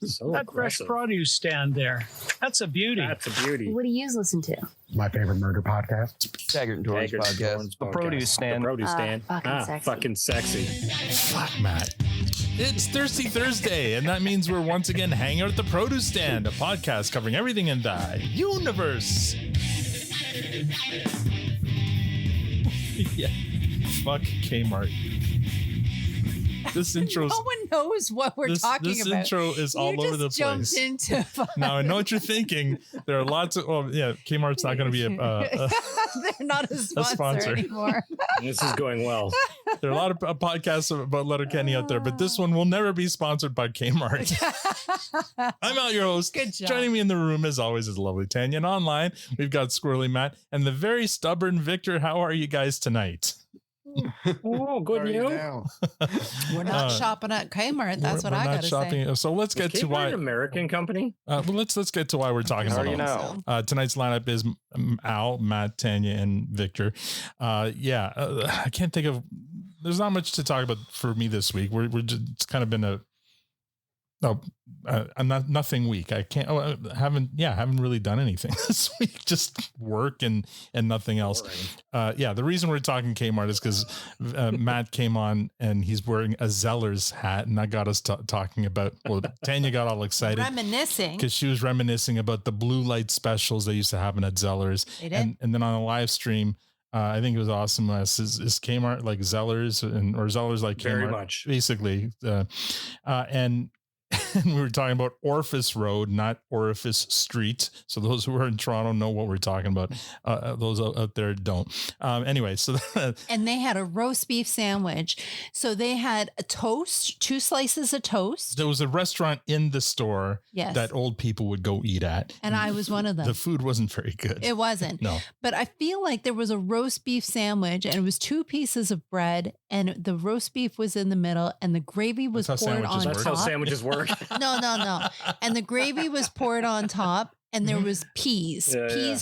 So that aggressive. fresh produce stand there. That's a beauty. That's a beauty. What do you listen to? My favorite murder podcast. Taggart and Torrance podcast. The produce stand. The produce stand. Fucking sexy. Fuck, Matt. It's Thirsty Thursday, and that means we're once again hanging out at the Produce Stand, a podcast covering everything in the universe. Yeah. Fuck Kmart. This intro. No one knows what we're talking this about. This intro is all over the place. Into now I know what you're thinking. There are lots of. Oh yeah, Kmart's not going to be a. They're not a sponsor anymore. This is going well. There are a lot of podcasts about Letterkenny out there, but this one will never be sponsored by Kmart. I'm out, your host. Good job. Joining me in the room, as always, is the lovely Tanya. And online, we've got Squirrely Matt and the very stubborn Victor. How are you guys tonight? Oh, good news. We're not shopping at Kmart. That's what I got to say. So let's get to why. An American company. Let's get to why we're talking about it. Tonight's lineup is Al, Matt, Tanya, and Victor. I can't think of. There's not much to talk about for me this week. We're just, it's kind of been a nothing week. I haven't really done anything this week. Just work and nothing else. The reason we're talking Kmart is because Matt came on and he's wearing a Zellers hat, and that got us talking about. Well, Tanya got all excited, reminiscing because she was reminiscing about the blue light specials they used to have at Zellers. They did. And then on a live stream. I think it was awesome. Is Kmart like Zellers or Zellers like Kmart? Very much. Basically. And we were talking about Orifice Road, not Orifice Street. So those who are in Toronto know what we're talking about. Those out there don't. Anyway, so and they had a roast beef sandwich. So they had a toast, 2 slices of toast. There was a restaurant in the store that old people would go eat at. And I was one of them. The food wasn't very good. It wasn't. No. But I feel like there was a roast beef sandwich, and it was 2 pieces of bread, and the roast beef was in the middle, and the gravy was poured on top. That's how sandwiches work. No. And the gravy was poured on top, and there was peas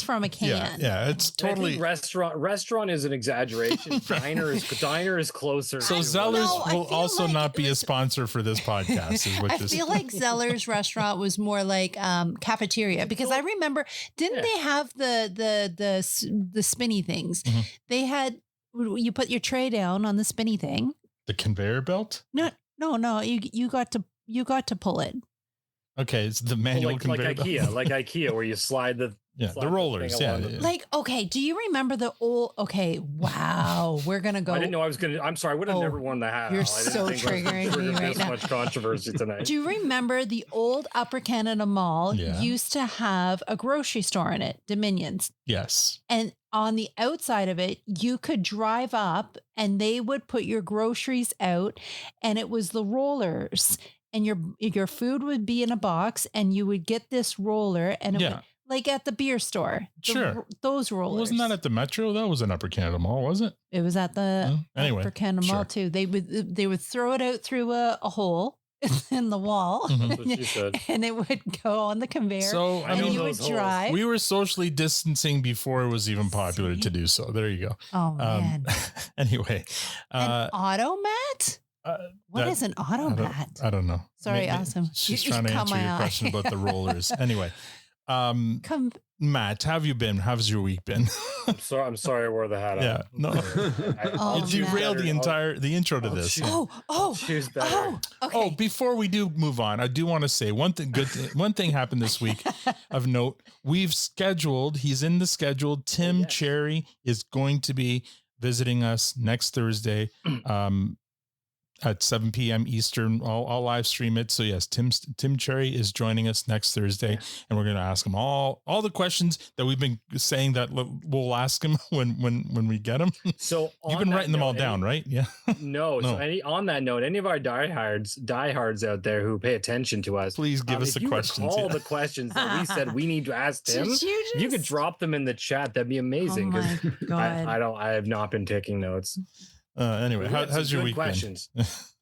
from a can. Yeah, it's totally. Restaurant is an exaggeration. Diner is closer. So Zellers will also like not be a sponsor for this podcast. Is what I feel like Zellers restaurant was more like cafeteria, because I remember, didn't they have the spinny things? Mm-hmm. They had, you put your tray down on the spinny thing. The conveyor belt? No. You got to pull it. Okay, it's the manual conveyor belt. Like IKEA, where you slide the rollers. Yeah. Like, okay, do you remember the old? Okay, wow, we're gonna go. I didn't know I was gonna. I'm sorry, I would have never worn the hat. You're so triggering me right now. Much controversy tonight. Do you remember the old Upper Canada Mall used to have a grocery store in it, Dominions? Yes. And on the outside of it, you could drive up, and they would put your groceries out, and it was the rollers. And your food would be in a box, and you would get this roller, and it would, like at the beer store. Those rollers. Wasn't that at the Metro? That was in Upper Canada Mall, was it? It was at the Upper Canada Mall too. They would throw it out through a hole in the wall, and it would go on the conveyor. So and you would drive. We were socially distancing before it was even popular to do so. There you go. Oh man. Anyway, an automat. What is an automat? I don't know. Sorry, awesome. She's trying to answer your question about the rollers. Anyway, Matt, how have you been? How's your week been? I'm sorry I wore the hat. Yeah, no. You derailed the intro to this. Okay. Before we do move on, I do want to say one thing happened this week of note. We've scheduled. He's in the schedule. Tim Cherry is going to be visiting us next Thursday. At 7 p.m. Eastern. I'll live stream it. So yes, Tim Cherry is joining us next Thursday, and we're going to ask him all the questions that we've been saying that we'll ask him when we get him. So you've been writing them all down, right? Yeah. No. So on that note, any of our diehards out there who pay attention to us, please give us the questions. All the questions that we said we need to ask Tim. You could drop them in the chat. That'd be amazing. Oh my God. I have not been taking notes. Anyway, how's your week questions?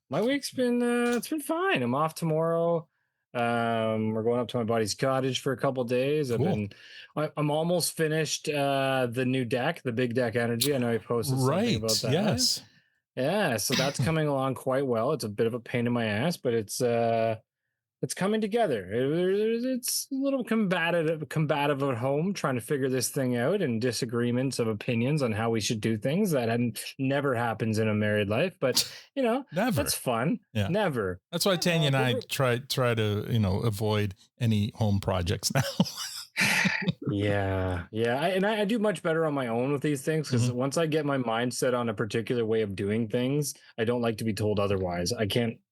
My week's been it's been fine. I'm off tomorrow. We're going up to my buddy's cottage for a couple of days. I'm almost finished the new deck, the Big Deck Energy. I know I posted something about that. Yes. Yeah, so that's coming along quite well. It's a bit of a pain in my ass, but it's it's coming together. It's a little combative at home, trying to figure this thing out, and disagreements of opinions on how we should do things. That never happens in a married life, but never. That's fun. Yeah, never. That's why Tanya and I try to avoid any home projects now. Yeah. I do much better on my own with these things, because once I get my mindset on a particular way of doing things, I don't like to be told otherwise.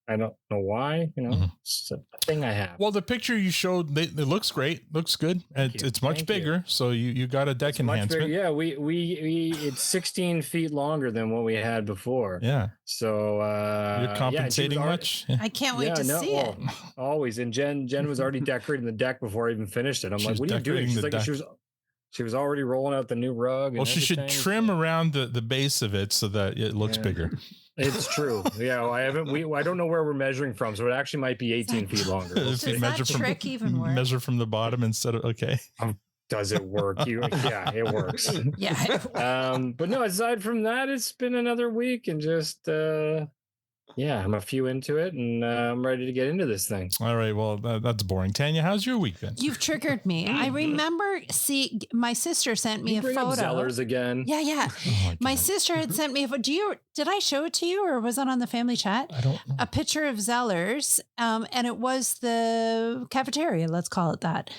I don't know why, it's a thing I have. Well, the picture you showed, it looks great. Looks good. It's much bigger. So you got a deck enhancement. Yeah. We it's 16 feet longer than what we had before. Yeah. So you're compensating much. I can't wait to see it. Always. And Jen was already decorating the deck before I even finished it. I'm like, what are you doing? She's like, she was already rolling out the new rug. Well, she should trim around the base of it so that it looks bigger. It's true. Yeah, I don't know where we're measuring from, so it actually might be 18 feet longer. Does that trick even work? Measure from the bottom instead of Does it work? Yeah, it works. Yeah. But no, aside from that, it's been another week, and just I'm a few into it, and I'm ready to get into this thing. All right. Well, that's boring. Tanya, how's your week been? You've triggered me. I remember, my sister sent me a photo. Up Zellers again. Yeah. Oh my sister had sent me a photo. Did I show it to you, or was it on the family chat? I don't know. A picture of Zellers. And it was the cafeteria. Let's call it that.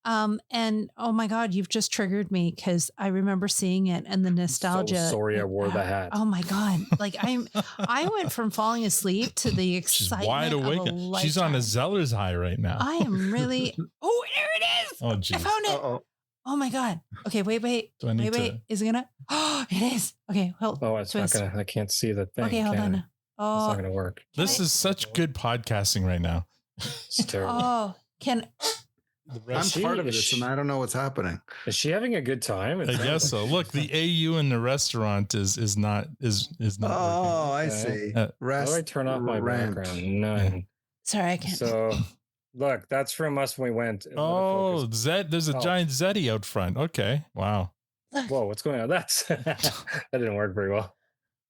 And oh my God, you've just triggered me, because I remember seeing it and the nostalgia. So sorry I wore the hat. Oh my God. Like I went from falling asleep to the excitement. She's wide awake. She's on a Zeller's high right now. I am really. Oh, there it is. Oh, geez. I found it. Oh my God. Okay. Wait. Is it gonna? Oh, it is. Okay. Well, it's not gonna, I can't see the thing. Okay. Hold on. It's not gonna work. This is such good podcasting right now. It's terrible. Oh, I'm part of this, and I don't know what's happening. Is she having a good time? I guess so. Look, the AU in the restaurant is not. Oh, I see. How do I turn off my background? None. Sorry, I can't. So, look, that's from us when we went. Oh, Zed. There's a giant Zeddy out front. Okay. Wow. Whoa, what's going on? That didn't work very well.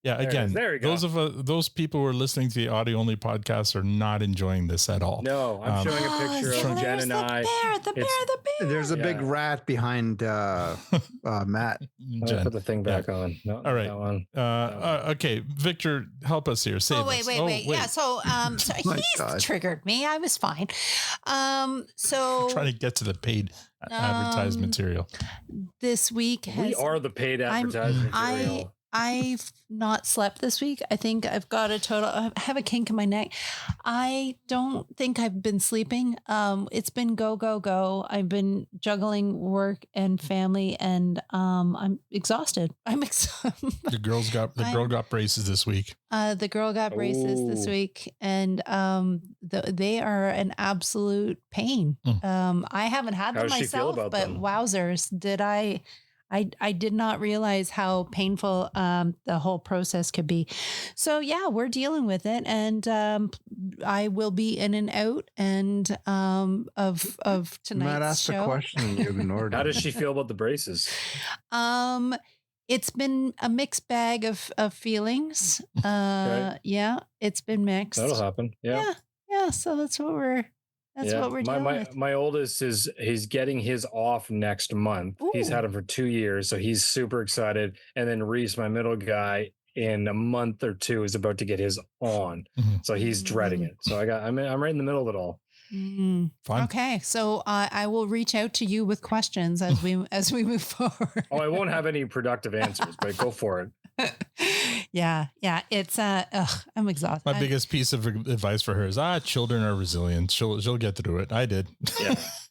Yeah, again, those people who are listening to the audio only podcast are not enjoying this at all. No, I'm showing a picture of Jen and I. The bear. There's a big rat behind Matt. Jen. Put the thing back on. No, all right. Okay, Victor, help us here. Save us. Wait. Yeah. So he's triggered me. I was fine. So trying to get to the paid advertised material. This week we are the paid advertised material. I've not slept this week. I think I've got I have a kink in my neck. I don't think I've been sleeping. It's been go. I've been juggling work and family, and I'm exhausted. The girl got braces this week. The girl got braces this week, and they are an absolute pain. I haven't had them myself, but wowzers, did I did not realize how painful the whole process could be. So yeah, we're dealing with it, and I will be in and out and of tonight's Matt asked show. a question and you ignored it. How does she feel about the braces? It's been a mixed bag of feelings. Okay. Yeah, it's been mixed. That'll happen. Yeah. So that's what we're dealing with. My oldest he's getting his off next month. Ooh. He's had him for 2 years, so he's super excited. And then Reese, my middle guy, in a month or two is about to get his on. So he's dreading it. So I'm right in the middle of it all. Fine. Okay, so I will reach out to you with questions as we move forward. I won't have any productive answers, but go for it. Yeah. It's I'm exhausted. My biggest piece of advice for her is children are resilient. She'll get through it. I did.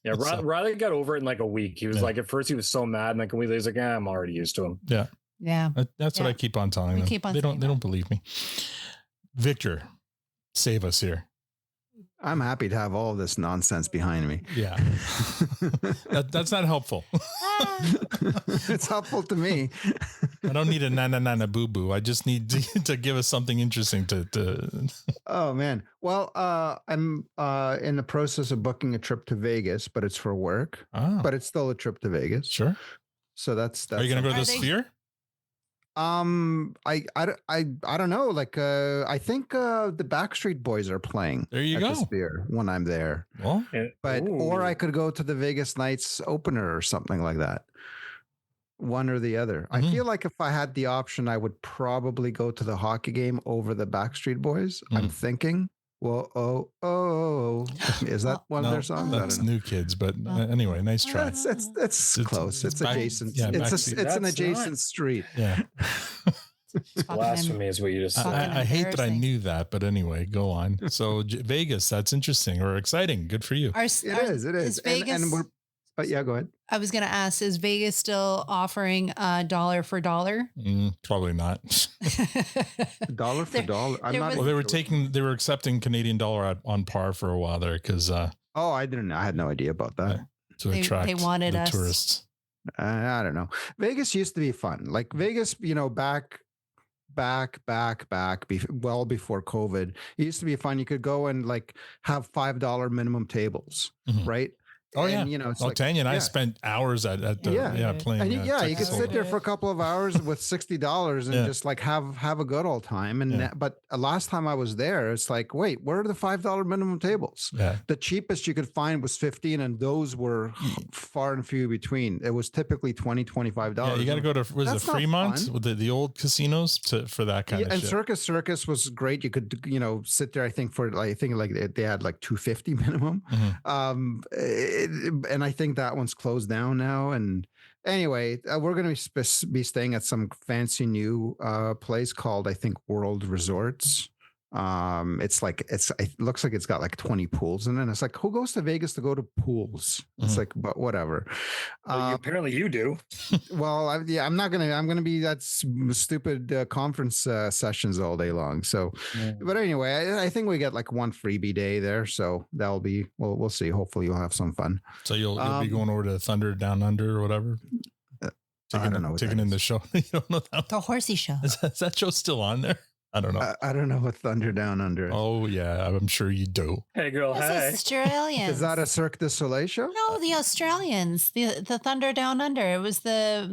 Yeah. Riley got over it in like a week. He was like, at first he was so mad, and like a week he's like, I'm already used to him. Yeah. That's what I keep on telling them. They don't believe me. Victor, save us here. I'm happy to have all this nonsense behind me. Yeah. That's not helpful. It's helpful to me. I don't need a na boo boo. I just need to give us something interesting to. Oh man. Well, I'm in the process of booking a trip to Vegas, but it's for work. But it's still a trip to Vegas. Sure. So that's Are you going to go to the Sphere? I don't know. Like, I think the Backstreet Boys are playing. There you at go. the Sphere when I'm there. Well, But or I could go to the Vegas Knights opener or something like that. One or the other. I feel like if I had the option, I would probably go to the hockey game over the Backstreet Boys. I'm thinking. Well, is that one of their songs? That's New Kids, but anyway, nice try. It's close. It's adjacent. Yeah, it's an That's adjacent not- street. Yeah. Blasphemy is what you just said. I hate that I embarrassing. knew that, but anyway, go on. So Vegas, that's interesting or exciting. Good for you. Are, It is. Is Vegas? And we're. Yeah, go ahead. I was going to ask: is Vegas still offering dollar for dollar? Probably not. Dollar for dollar. I'm not. Well, they were accepting Canadian dollar on par for a while there because Oh, I didn't know. I had no idea about that. to They attract wanted the us. tourists. I don't know. Vegas used to be fun. Like Vegas, back well before COVID, it used to be fun. You could go and like have $5 minimum tables, Mhm. right? Oh, and, yeah. It's Tanya and I yeah. spent hours at the playing. And you could Texas sit Hold'em. there for a couple of hours with $60 and just like have a good old time. And but last time I was there, it's like, wait, where are the $5 minimum tables? Yeah. The cheapest you could find was 15, and those were far and few between. It was typically $20, $25. Yeah, you got to go to That's not Fremont fun. with the old casinos for that kind of and shit. Circus was great. You could sit there. I think they had like $250 minimum. Mhm. And I think that one's closed down now. And anyway, we're going to be staying at some fancy new place called, I think, World Resorts. It looks like it's got like 20 pools in it. It's like, who goes to Vegas to go to pools? It's like, but whatever. Apparently you do. Well, I'm going to be at stupid conference sessions all day long. So, but anyway, I think we get like one freebie day there. So that'll be, we'll see. Hopefully you'll have some fun. So you'll be going over to Thunder Down Under or whatever. I don't know. Taking in the show. You don't know that? The horsey show. Is that show still on there? I don't know. I don't know what Thunder Down Under is. Oh yeah, I'm sure you do. Hey girl, It's hey. Australians. Is that a Cirque du Soleil show? No, the Australians, the Thunder Down Under. It was the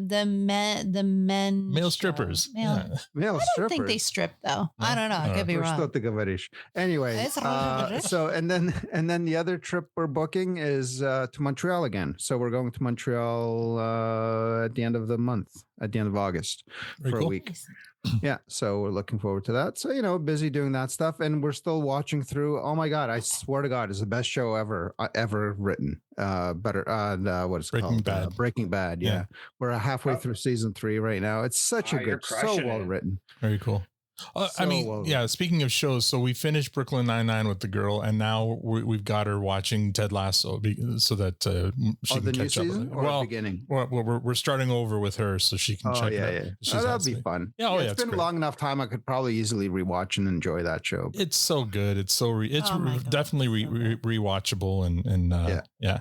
men Male show. strippers. Male. Yeah. Male I don't strippers. think they strip though. I don't know. I could be wrong. Anyway, It's wrong. so and then the other trip we're booking is to Montreal again. So we're going to Montreal at the end of the month, at the end of August Very for cool. a week. Yeah, so we're looking forward to that. So busy doing that stuff, and we're still watching through. Oh my God, I swear to God, it's the best show ever written. Better what is it Breaking called? Bad. Breaking Bad. Yeah, we're halfway through season 3 right now. It's such a you're good, so crushing well it. written. Very cool. Speaking of shows, so we finished Brooklyn Nine-Nine with the girl, and now we've got her watching Ted Lasso so that she can The new catch up. season or the beginning? We're starting over with her so she can check it out. She's That'll be awesome. fun. Yeah, it's it's been great. a long enough time. I could probably easily rewatch and enjoy that show. It's so good. It's so Oh my God. definitely rewatchable and yeah.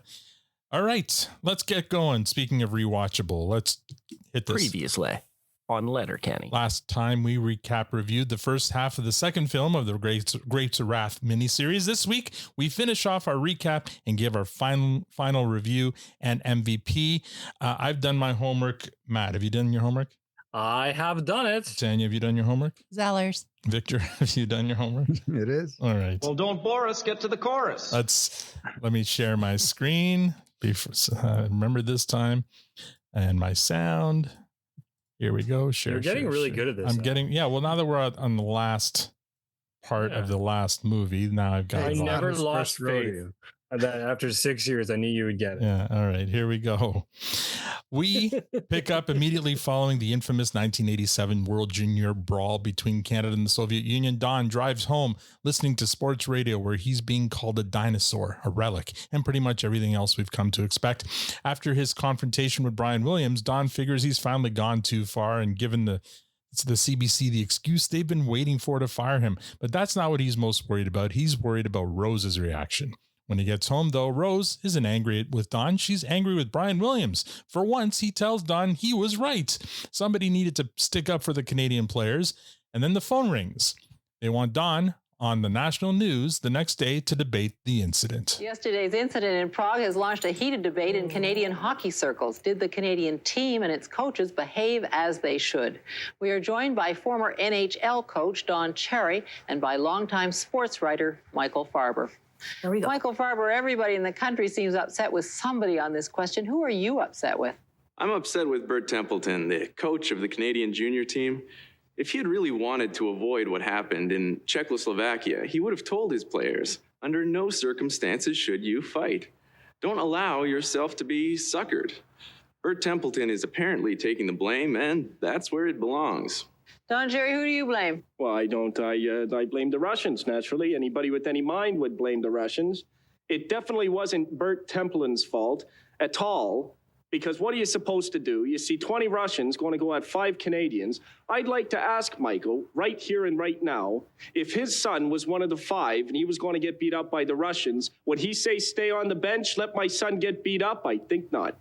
All right, let's get going. Speaking of rewatchable, let's hit this. Previously on Letterkenny. Last time we reviewed the first half of the second film of the Grapes of Wrath miniseries. This week we finish off our recap and give our final review and MVP. I've done my homework. Matt, have you done your homework? I have done it. Tanya, have you done your homework? Zellers. Victor, have you done your homework? It is. All right. Well, don't bore us. Get to the chorus. Let me share my screen. Remember this time, and my sound. Here we go. You're getting really good at this. I'm getting, well, now that we're on the last part of the last movie, now I've got I it all. never First lost faith rodeo. that after 6 years, I knew you would get it. Yeah. All right. Here we go. We pick up immediately following the infamous 1987 World Junior Brawl between Canada and the Soviet Union. Don drives home listening to sports radio where he's being called a dinosaur, a relic, and pretty much everything else we've come to expect. After his confrontation with Brian Williams, Don figures he's finally gone too far and given the CBC the excuse they've been waiting for to fire him. But that's not what he's most worried about. He's worried about Rose's reaction. When he gets home, though, Rose isn't angry with Don. She's angry with Brian Williams. For once, he tells Don he was right. Somebody needed to stick up for the Canadian players. And then the phone rings. They want Don on the national news the next day to debate the incident. Yesterday's incident in Prague has launched a heated debate in Canadian hockey circles. Did the Canadian team and its coaches behave as they should? We are joined by former NHL coach Don Cherry and by longtime sports writer Michael Farber. There we go. Michael Farber, everybody in the country seems upset with somebody on this question. Who are you upset with? I'm upset with Bert Templeton, the coach of the Canadian junior team. If he had really wanted to avoid what happened in Czechoslovakia, he would have told his players, under no circumstances should you fight. Don't allow yourself to be suckered. Bert Templeton is apparently taking the blame, and that's where it belongs. Don Cherry, who do you blame? Well, I don't. I blame the Russians, naturally. Anybody with any mind would blame the Russians. It definitely wasn't Bert Templeton's fault at all. Because what are you supposed to do? You see 20 Russians going to go at 5 Canadians. I'd like to ask Michael, right here and right now, if his son was one of the 5 and he was going to get beat up by the Russians, would he say, stay on the bench, let my son get beat up? I think not.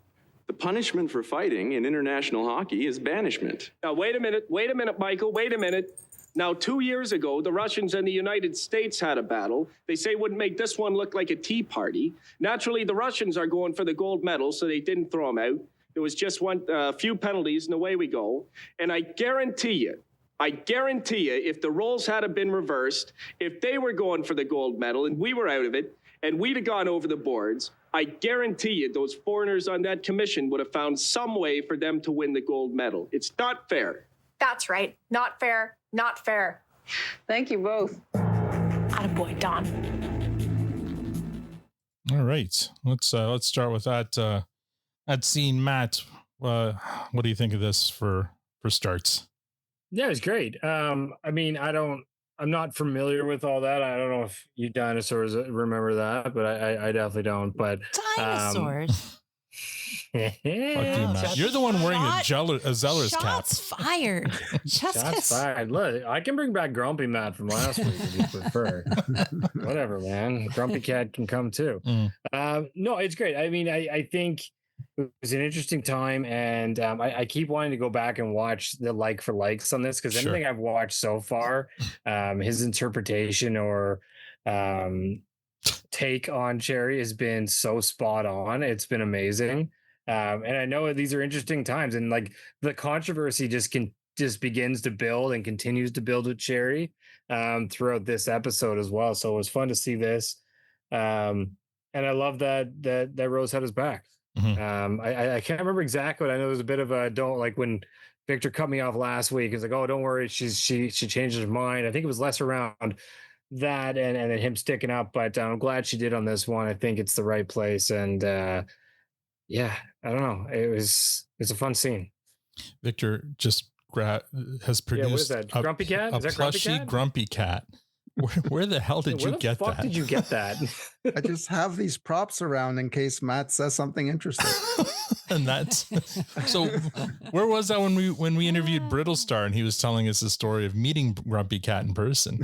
The punishment for fighting in international hockey is banishment. Now, wait a minute, Michael, wait a minute. Now, 2 years ago, the Russians and the United States had a battle. They say wouldn't make this one look like a tea party. Naturally, the Russians are going for the gold medal, so they didn't throw them out. There was just a few penalties, and away we go. And I guarantee you, if the roles had been reversed, if they were going for the gold medal and we were out of it, and we'd have gone over the boards, I guarantee you those foreigners on that commission would have found some way for them to win the gold medal. It's not fair. That's right. Not fair. Not fair. Thank you both. Attaboy, Don. All right, let's start with that scene. Matt, what do you think of this for starts? Yeah, it's great. I mean, I'm not familiar with all that. I don't know if you dinosaurs remember that, but I definitely don't. But Dinosaurs. Fuck you, Matt. You're the one wearing a Zeller's cap. Shots fired. Shots fired. Look, I can bring back Grumpy Matt from last week if you prefer. Whatever, man. Grumpy Cat can come too. No, it's great. I mean, I think it was an interesting time, and I keep wanting to go back and watch the like for likes on this, because anything I've watched so far, his interpretation or take on Cherry has been so spot on. It's been amazing. And I know these are interesting times, and like the controversy just begins to build and continues to build with Cherry throughout this episode as well. So it was fun to see this. And I love that Rose had his back. I can't remember exactly, but I know there's a bit of a don't, like when Victor cut me off last week. It's like, oh, don't worry, she changed her mind. I think it was less around that and then him sticking up, but I'm glad she did on this one. I think it's the right place, and yeah, I don't know. It's a fun scene. Victor just has produced what is that? Grumpy Cat? A is that plushy Grumpy Cat. Where the hell did you get that? Did you get that? I just have these props around in case Matt says something interesting. And that's so. Where was that when we interviewed Brittlestar and he was telling us the story of meeting Grumpy Cat in person?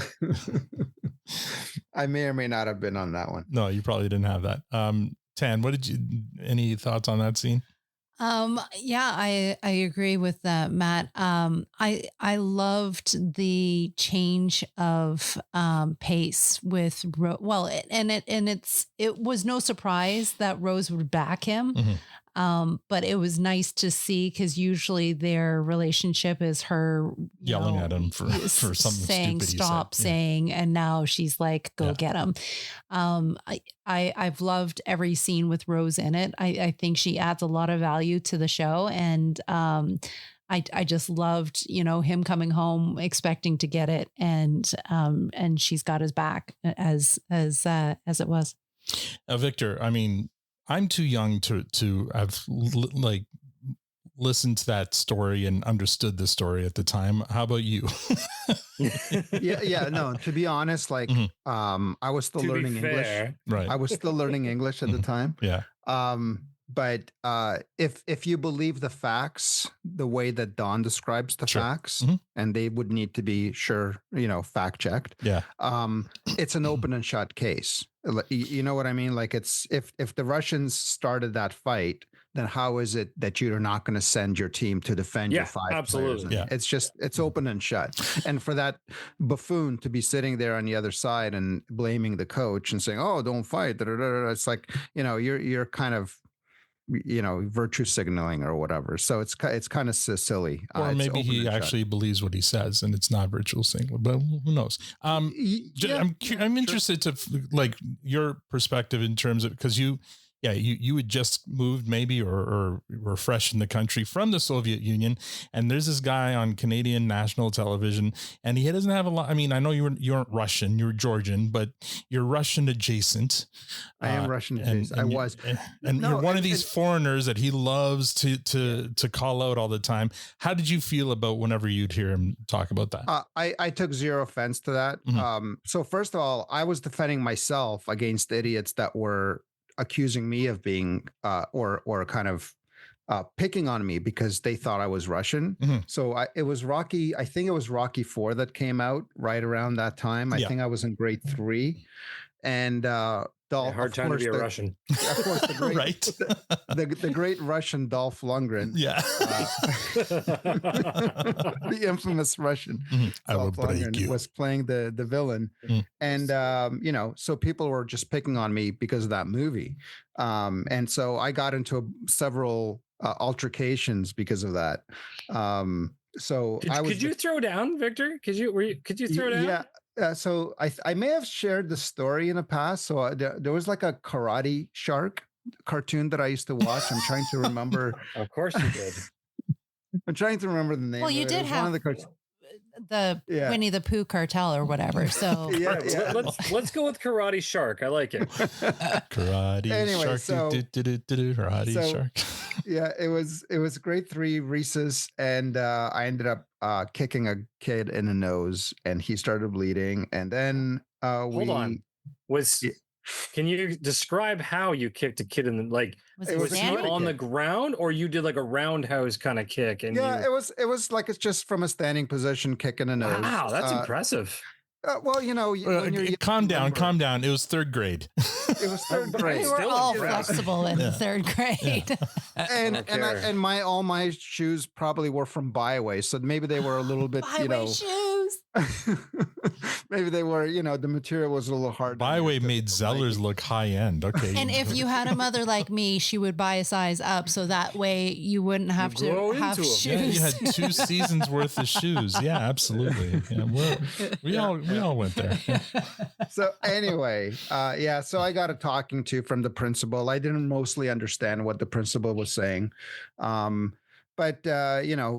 I may or may not have been on that one. No, you probably didn't have that. Tan, any thoughts on that scene? Yeah, I agree with Matt. I loved the change of pace with it was no surprise that Rose would back him. But it was nice to see, because usually their relationship is her yelling at him for something saying stupid stop saying, and now she's like, go get him. I've loved every scene with Rose in it. I think she adds a lot of value to the show, and I just loved, him coming home expecting to get it, and she's got his back as it was. Victor, I mean, I'm too young to have listened to that story and understood the story at the time. How about you? No, to be honest, I was still learning English. Right. I was still learning English at the time. Yeah. But if you believe the facts, the way that Don describes the facts, and they would need to be fact checked. Yeah. It's an open and shut case. You know what I mean? Like, it's if the Russians started that fight, then how is it that you're not going to send your team to defend your 5 absolutely. players? And it's open and shut. And for that buffoon to be sitting there on the other side and blaming the coach and saying, "Oh, don't fight," it's like, you're kind of, virtue signaling or whatever. So it's kind of silly. Or maybe he actually believes what he says and it's not virtual signaling, but who knows? I'm interested to like your perspective in terms of, because you had just moved maybe or were fresh in the country from the Soviet Union. And there's this guy on Canadian national television and he doesn't have a lot. I mean, I know you aren't Russian, you're Georgian, but you're Russian adjacent. I am Russian adjacent. I was. You're one of these foreigners that he loves to call out all the time. How did you feel about whenever you'd hear him talk about that? I took zero offense to that. Mm-hmm. So first of all, I was defending myself against idiots that were accusing me of being or kind of picking on me because they thought I was Russian. Mm-hmm. So it was Rocky. I think it was Rocky 4 that came out right around that time. I think I was in grade 3, and hard time to be a Russian. Of course, the great, right? the great Russian Dolph Lundgren. Yeah, the infamous Russian. I will break you. Was playing the villain, and so people were just picking on me because of that movie, and so I got into several altercations because of that. So could you throw down, Victor? Could you throw down? Yeah. So I may have shared the story in the past. So there was like a karate shark cartoon that I used to watch. I'm trying to remember. Of course you did. I'm trying to remember the name. Well, you did have the Winnie the Pooh cartel or whatever. So let's go with karate shark. I like it. Karate anyway, shark. Karate shark. Yeah, it was grade 3 recess, and I ended up kicking a kid in the nose, and he started bleeding. And then hold on, can you describe how you kicked a kid in the was he on the ground, or you did like a roundhouse kind of kick? And it was like it's just from a standing position, kicking a nose. Wow, that's impressive. Well, calm down. It was 3rd grade. It was 3rd grade. We were all flexible in 3rd grade. And all my shoes probably were from Byway, so maybe they were a little bit, shoes. Maybe they were, the material was a little hard. Byway made Zellers look high end. Okay. And if you had a mother like me, she would buy a size up, so that way you wouldn't have to have shoes. Yeah, you had 2 seasons worth of shoes. Yeah, absolutely. Yeah, we all went there. Yeah. So anyway, so I got a talking to from the principal. I didn't mostly understand what the principal was saying. But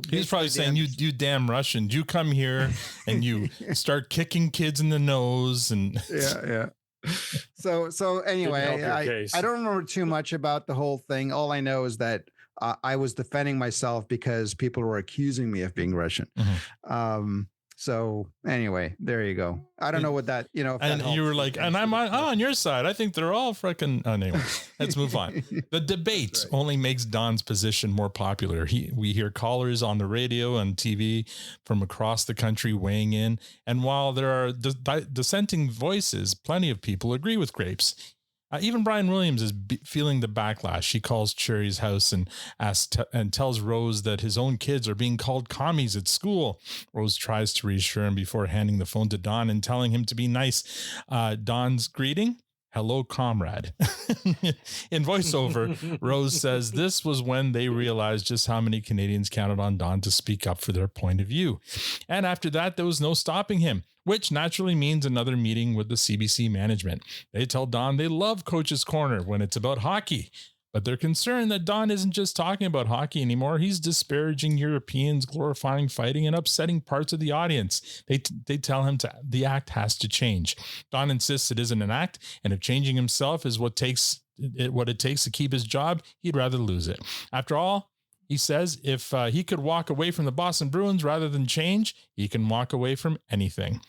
he's probably saying, you damn Russians, you come here and you start kicking kids in the nose and yeah. So anyway, I don't remember too much about the whole thing. All I know is that I was defending myself because people were accusing me of being Russian. Mm-hmm. So anyway, there you go. I don't know what that, and you were like, and I'm on your side. I think they're all freaking. Anyway, let's move on. The debate only makes Don's position more popular. We hear callers on the radio and TV from across the country weighing in. And while there are dissenting voices, plenty of people agree with Grapes. Even Brian Williams is feeling the backlash. She calls Cherry's house and tells Rose that his own kids are being called commies at school. Rose tries to reassure him before handing the phone to Don and telling him to be nice. Don's greeting, "Hello, comrade." In voiceover, Rose says this was when they realized just how many Canadians counted on Don to speak up for their point of view. And after that, there was no stopping him, which naturally means another meeting with the CBC management. They tell Don they love Coach's Corner when it's about hockey, but they're concerned that Don isn't just talking about hockey anymore. He's disparaging Europeans, glorifying fighting, and upsetting parts of the audience. They tell him the act has to change. Don insists it isn't an act, and if changing himself is what it takes to keep his job, he'd rather lose it. After all, he says if he could walk away from the Boston Bruins rather than change, he can walk away from anything.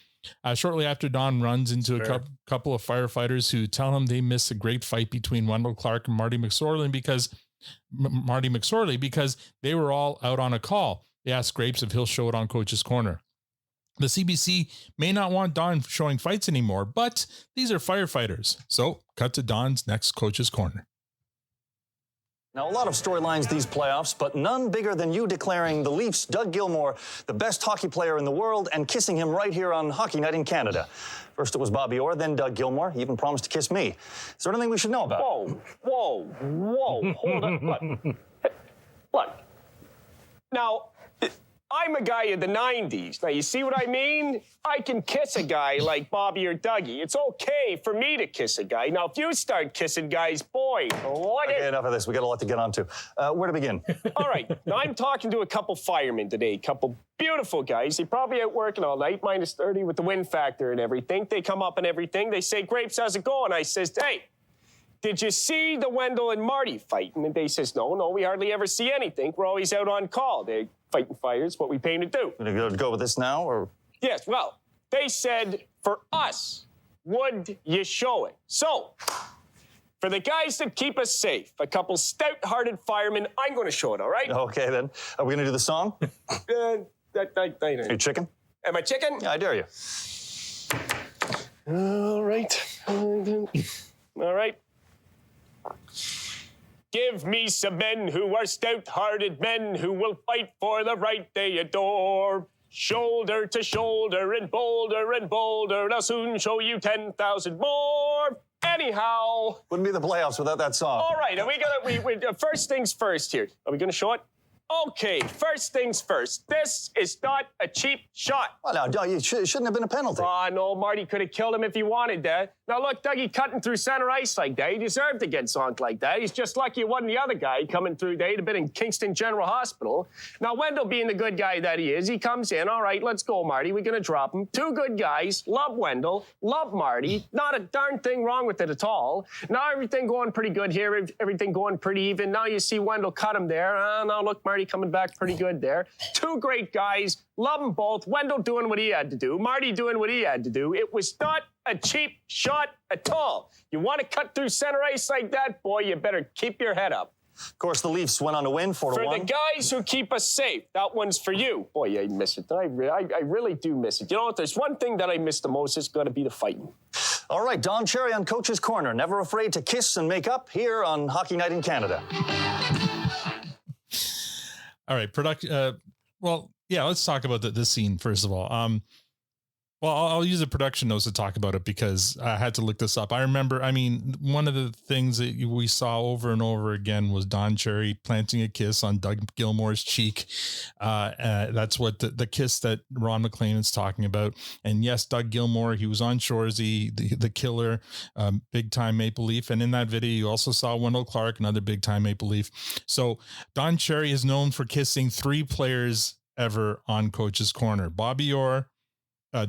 Shortly after, Don runs into a couple of firefighters who tell him they missed a great fight between Wendell Clark and Marty McSorley because they were all out on a call. They ask Grapes if he'll show it on Coach's Corner. The CBC may not want Don showing fights anymore, but these are firefighters. So cut to Don's next Coach's Corner. Now, a lot of storylines these playoffs, but none bigger than you declaring the Leafs' Doug Gilmour the best hockey player in the world and kissing him right here on Hockey Night in Canada. First it was Bobby Orr, then Doug Gilmour. He even promised to kiss me. Is there anything we should know about? Whoa, hold on. Look. Now, I'm a guy of the 90s. Now, you see what I mean? I can kiss a guy like Bobby or Dougie. It's okay for me to kiss a guy. Now, if you start kissing guys, boy, Okay, enough of this. We got a lot to get onto. Where to begin? All right. Now, I'm talking to a couple firemen today, couple beautiful guys. They probably out working all night, -30 with the wind factor and everything. They come up and everything. They say, Grapes, how's it going? I says, hey, did you see the Wendell and Marty fight? And they says, no, we hardly ever see anything. We're always out on call. They're fighting fires, what we pay them to do. Are you going to go with this now, or? Yes, well, they said, for us, would you show it? So, for the guys that keep us safe, a couple stout-hearted firemen, I'm going to show it, all right? Okay, then. Are we going to do the song? Are you chicken? Am I chicken? Yeah, I dare you. All right. All right. Give me some men who are stout-hearted men who will fight for the right they adore. Shoulder to shoulder and bolder, I'll soon show you 10,000 more. Anyhow. Wouldn't be the playoffs without that song. All right, are we gonna, first things first here. Are we gonna show it? Okay, first things first. This is not a cheap shot. Well, no, it shouldn't have been a penalty. No, Marty could have killed him if he wanted that. Now, look, Dougie cutting through center ice like that. He deserved to get zonked like that. He's just lucky it wasn't the other guy coming through there. He'd have been in Kingston General Hospital. Now, Wendell being the good guy that he is, he comes in. All right, let's go, Marty. We're going to drop him. Two good guys. Love Wendell. Love Marty. Not a darn thing wrong with it at all. Now, everything going pretty good here. Everything going pretty even. Now you see Wendell cut him there. Now, look, Marty coming back pretty good there. Two great guys. Love them both. Wendell doing what he had to do. Marty doing what he had to do. It was not a cheap shot at all. You want to cut through center ice like that, boy, you better keep your head up. Of course, the Leafs went on to win 4-1. For the guys who keep us safe, that one's for you. Boy, I miss it. I really do miss it. You know what? There's one thing that I miss the most. It's got to be the fighting. All right, Don Cherry on Coach's Corner. Never afraid to kiss and make up here on Hockey Night in Canada. All right, let's talk about this scene first of all. I'll use the production notes to talk about it because I had to look this up. I remember, one of the things that we saw over and over again was Don Cherry planting a kiss on Doug Gilmour's cheek. That's what the kiss that Ron MacLean is talking about. And yes, Doug Gilmour, he was on Shoresy, the killer, big time Maple Leaf. And in that video, you also saw Wendell Clark, another big time Maple Leaf. So Don Cherry is known for kissing 3 players ever on Coach's Corner: Bobby Orr,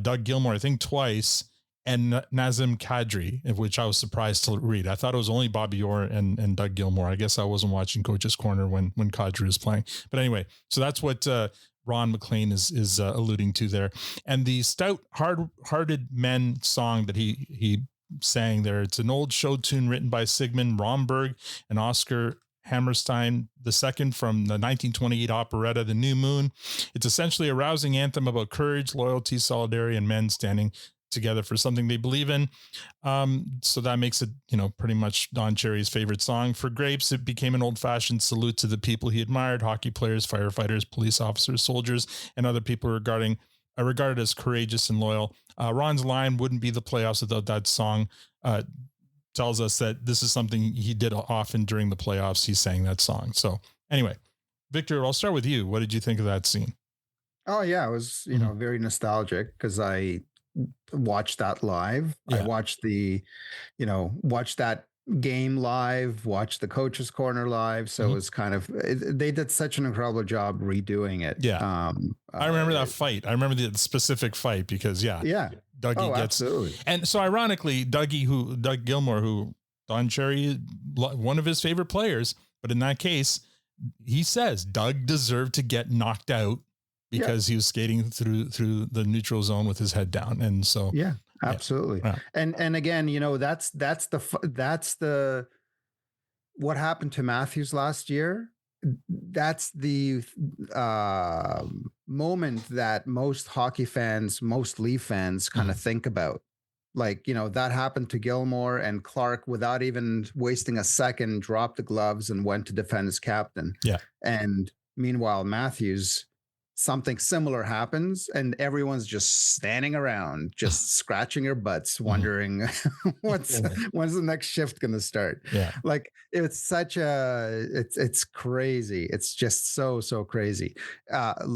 Doug Gilmour, I think twice, and Nazem Kadri, of which I was surprised to read. I thought it was only Bobby Orr and Doug Gilmour. I guess I wasn't watching Coach's Corner when Kadri was playing. But anyway, so that's what Ron MacLean is alluding to there. And the stout, hard-hearted men song that he sang there, it's an old show tune written by Sigmund Romberg and Oscar Hammerstein II from the 1928 operetta The New Moon. It's essentially a rousing anthem about courage, loyalty, solidarity, and men standing together for something they believe in. So that makes it, pretty much Don Cherry's favorite song. For Grapes, it became an old-fashioned salute to the people he admired: hockey players, firefighters, police officers, soldiers, and other people regarded as courageous and loyal. Ron's line, "Wouldn't be the playoffs without that song," tells us that this is something he did often during the playoffs. He sang that song. So anyway, Victor, I'll start with you. What did you think of that scene? Oh yeah, it was, very nostalgic because I watched that live. Yeah. I watched watched that game live, watched the Coach's Corner live. So it was they did such an incredible job redoing it. Yeah. I remember that fight. I remember the specific fight because Dougie gets, absolutely. And so ironically, Doug Gilmour, who Don Cherry, one of his favorite players, but in that case, he says Doug deserved to get knocked out because he was skating through the neutral zone with his head down. And so, absolutely. Yeah. And again, that's the what happened to Matthews last year. That's the moment that most hockey fans, most Leaf fans kind of think about. Like, that happened to Gilmore, and Clark, without even wasting a second, dropped the gloves and went to defend his captain. Yeah. And meanwhile, Matthews, something similar happens and everyone's just standing around, just scratching their butts, wondering when's the next shift going to start. Yeah. Like, it's it's crazy. It's just so crazy.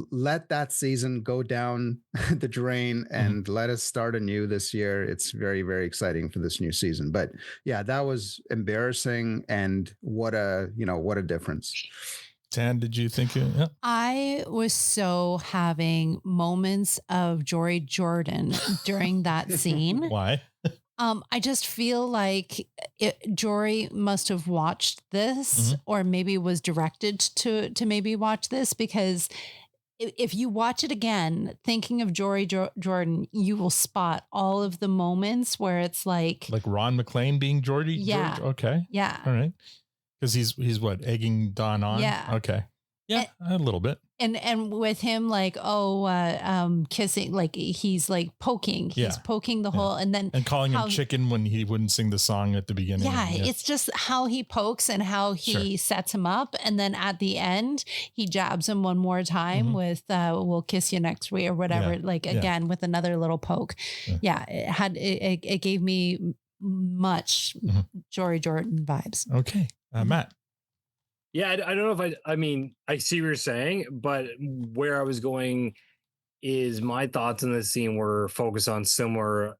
Let that season go down the drain and let us start anew this year. It's very, very exciting for this new season. But yeah, that was embarrassing. And what a difference. Tan, did you think? Yeah. I was so having moments of Jory Jordan during that scene. Why? I just feel like Jory must have watched this or maybe was directed to maybe watch this, because if you watch it again, thinking of Jory Jordan, you will spot all of the moments where it's like Ron MacLean being Georgie? Yeah. George? Okay. Yeah. All right. Because he's what, egging Don on? Yeah. Okay. Yeah, a little bit. And with him, kissing, like he's like poking, he's poking the hole, and calling him chicken when he wouldn't sing the song at the beginning. Yeah, it's just how he pokes and how he sets him up, and then at the end he jabs him one more time with "We'll kiss you next week" or whatever. Again with another little poke. Yeah, it gave me much Jory Jordan vibes. Okay, Matt. Yeah, I don't know if I mean, I see what you're saying, but where I was going is my thoughts in this scene were focused on similar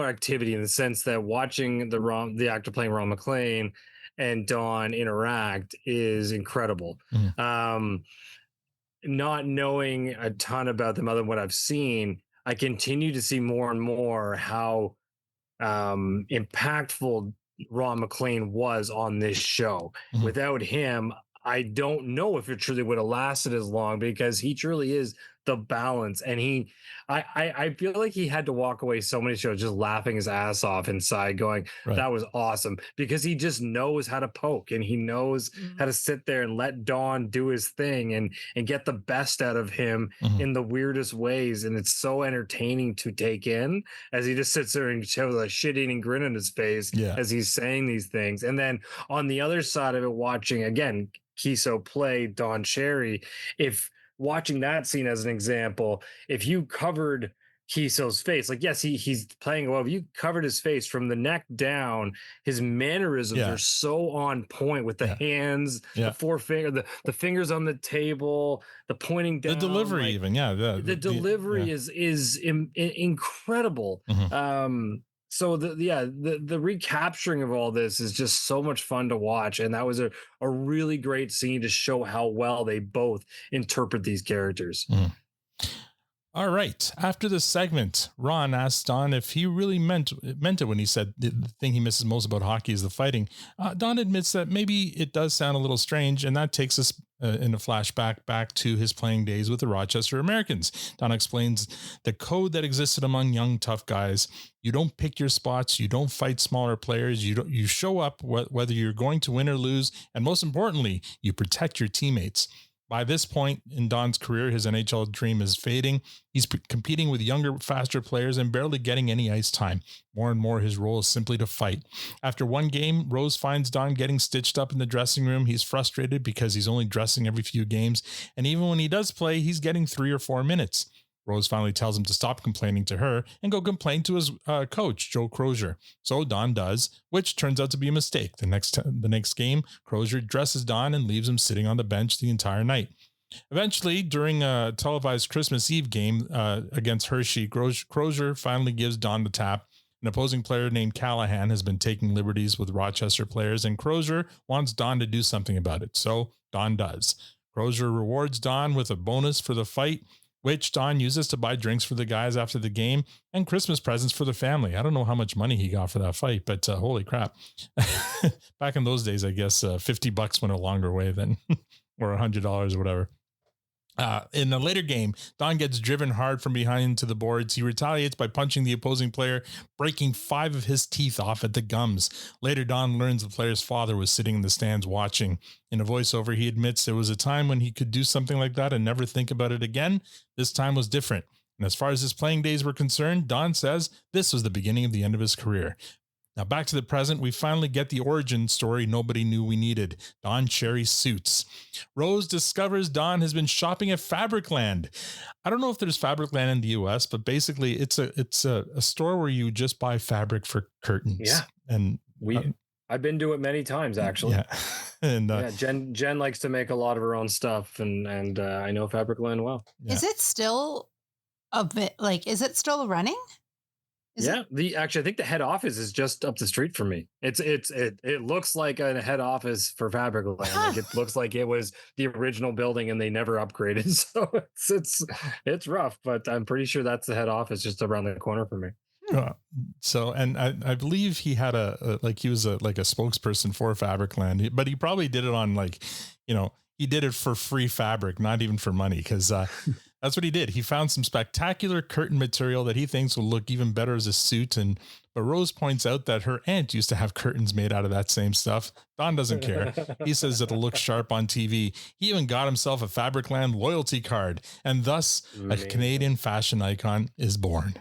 activity, in the sense that watching the actor playing Ron MacLean and Don interact is incredible. Not knowing a ton about them other than what I've seen, I continue to see more and more how impactful Ron MacLean was on this show. Without him, I don't know if it truly would have lasted as long, because he truly is the balance. And I feel like he had to walk away so many shows just laughing his ass off inside, going, that was awesome, because he just knows how to poke, and he knows how to sit there and let Don do his thing and get the best out of him in the weirdest ways. And it's so entertaining to take in as he just sits there and shows a shit-eating grin on his face as he's saying these things. And then on the other side of it, watching again Kiso play Don Cherry, if watching that scene as an example, if you covered Kiso's face, like, yes, he's playing well, but you covered his face from the neck down, his mannerisms are so on point with the hands, the forefinger, the fingers on the table, the pointing down, the delivery, the delivery is incredible. So the recapturing of all this is just so much fun to watch, and that was a really great scene to show how well they both interpret these characters. All right. After this segment, Ron asked Don if he really meant it when he said the thing he misses most about hockey is the fighting. Don admits that maybe it does sound a little strange, and that takes us in a flashback back to his playing days with the Rochester Americans. Don explains the code that existed among young tough guys. You don't pick your spots. You don't fight smaller players. You show up whether you're going to win or lose, and most importantly, you protect your teammates. By this point in Don's career, his NHL dream is fading. He's competing with younger, faster players and barely getting any ice time. More and more, his role is simply to fight. After one game, Rose finds Don getting stitched up in the dressing room. He's frustrated because he's only dressing every few games. And even when he does play, he's getting 3 or 4 minutes. Rose finally tells him to stop complaining to her and go complain to his coach, Joe Crozier. So Don does, which turns out to be a mistake. The next game, Crozier dresses Don and leaves him sitting on the bench the entire night. Eventually, during a televised Christmas Eve game against Hershey, Crozier finally gives Don the tap. An opposing player named Callahan has been taking liberties with Rochester players, and Crozier wants Don to do something about it. So Don does. Crozier rewards Don with a bonus for the fight, which Don uses to buy drinks for the guys after the game and Christmas presents for the family. I don't know how much money he got for that fight, but holy crap. Back in those days, I guess $50 went a longer way than, or $100 or whatever. In a later game, Don gets driven hard from behind to the boards. He retaliates by punching the opposing player, breaking 5 of his teeth off at the gums. Later, Don learns the player's father was sitting in the stands watching. In a voiceover, he admits there was a time when he could do something like that and never think about it again. This time was different. And as far as his playing days were concerned, Don says this was the beginning of the end of his career. Now back to the present, we finally get the origin story nobody knew we needed. Don Cherry suits. Rose discovers Don has been shopping at Fabricland. I don't know if there's Fabricland in the US, but basically it's a store where you just buy fabric for curtains. Yeah. And I've been to it many times actually. Yeah. And Jen likes to make a lot of her own stuff, and I know Fabricland well. Yeah. Is it still is it still running? Actually, I think the head office is just up the street from me. It looks like a head office for Fabricland. Like it looks like it was the original building and they never upgraded. So it's rough, but I'm pretty sure that's the head office just around the corner from me. So, and I believe he had he was a spokesperson for Fabricland, but he probably did it on he did it for free fabric, not even for money. Cause, that's what he did. He found some spectacular curtain material that he thinks will look even better as a suit. But Rose points out that her aunt used to have curtains made out of that same stuff. Don doesn't care. He says it'll look sharp on TV. He even got himself a Fabricland loyalty card, and thus a Canadian fashion icon is born.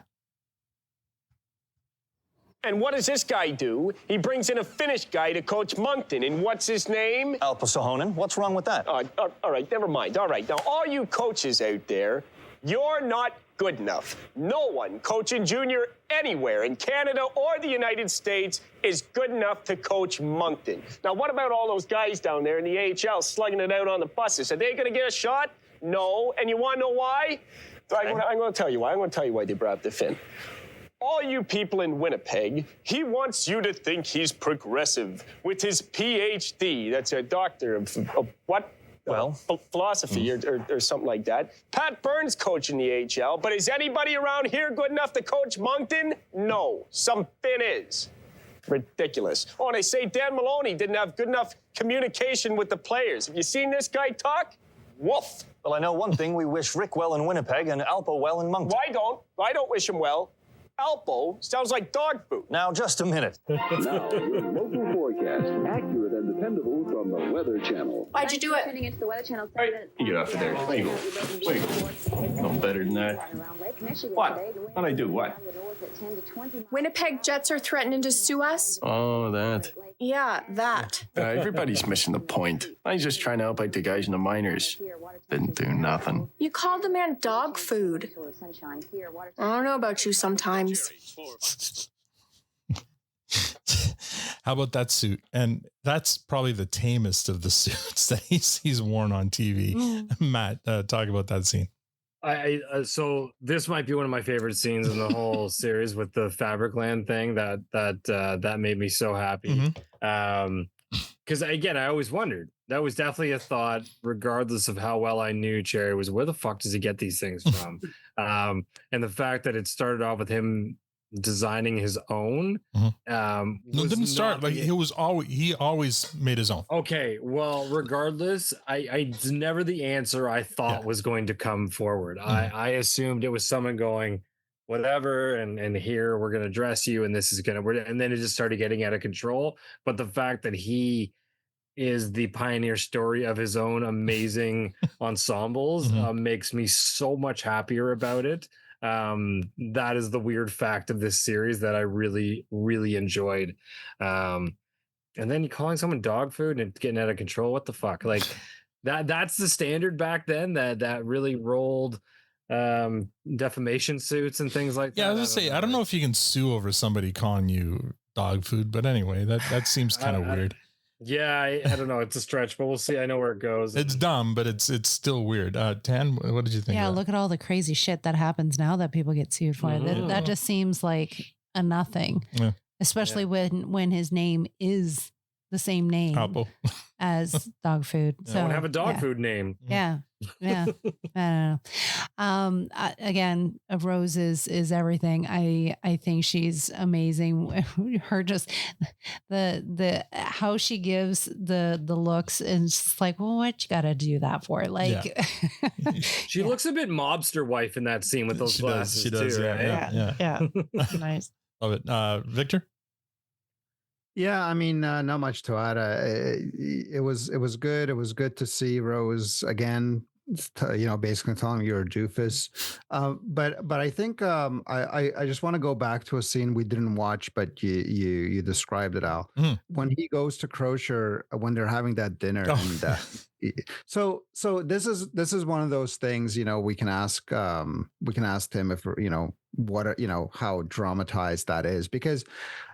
And what does this guy do? He brings in a Finnish guy to coach Moncton, and what's his name? Alpo Sahonen. What's wrong with that? All right, never mind. All right, now all you coaches out there, you're not good enough. No one coaching junior anywhere in Canada or the United States is good enough to coach Moncton. Now, what about all those guys down there in the AHL slugging it out on the buses? Are they going to get a shot? No. And you want to know why? I'm going to tell you why. I'm going to tell you why they brought up the Finn. All you people in Winnipeg, he wants you to think he's progressive with his PhD. That's a doctor of what? Well, philosophy or something like that. Pat Burns coaching the AHL, but is anybody around here good enough to coach Moncton? No. Some Finn is. Ridiculous. Oh, and they say Dan Maloney didn't have good enough communication with the players. Have you seen this guy talk? Woof. Well, I know one thing. We wish Rick well in Winnipeg and Alpo well in Moncton. I don't wish him well. Alpo sounds like dog food. Now, just a minute. Now, your local forecast, accurate and dependable from the Weather Channel. Why'd you do it? Tuning into the Weather Channel. You get off of there. Where you go? No better than that. What? How'd I do? What? Winnipeg Jets are threatening to sue us. Oh, that. Yeah, that. Everybody's missing the point. I was just trying to help out the guys in the minors. Didn't do nothing. You called the man dog food. I don't know about you sometimes. How about that suit? And that's probably the tamest of the suits that he's worn on TV. Matt, talk about that scene. So this might be one of my favorite scenes in the whole series with the Fabricland thing. That made me so happy. Because again, I always wondered. That was definitely a thought, regardless of how well I knew Cherry was. Where the fuck does he get these things from? And the fact that it started off with him designing his own. No, it didn't start like he always made his own. Okay, well, regardless, I never the answer I thought was going to come forward. I assumed it was someone going, whatever, and here we're gonna dress you, and this is gonna, and then it just started getting out of control. But the fact that he is the pioneer story of his own amazing ensembles makes me so much happier about it. That is the weird fact of this series that I really, really enjoyed. And then you calling someone dog food and getting out of control. What the fuck? Like that's the standard back then that really rolled defamation suits and things like that. Yeah, I was gonna say, I don't know if you can sue over somebody calling you dog food, but anyway, that seems kind of weird. Yeah, I don't know. It's a stretch, but we'll see. I know where it goes. It's dumb, but it's still weird. Tan, what did you think? Yeah, look at all the crazy shit that happens now that people get sued for. That just seems like a nothing, especially when his name is the same name as dog food. So I don't have a dog food name. Yeah. I don't know. Again, Rose is everything. I think she's amazing. Her just the how she gives the looks, and it's like, well, what you got to do that for? Like, she looks a bit mobster wife in that scene with those glasses. She does. Too, yeah. Nice. Love it. Victor. Yeah, I mean, not much to add. It was good. It was good to see Rose again basically telling him you're a doofus. But I think I just want to go back to a scene we didn't watch, but you described it, Al. When he goes to Crozier when they're having that dinner, and so this is one of those things, we can ask Tim if how dramatized that is, because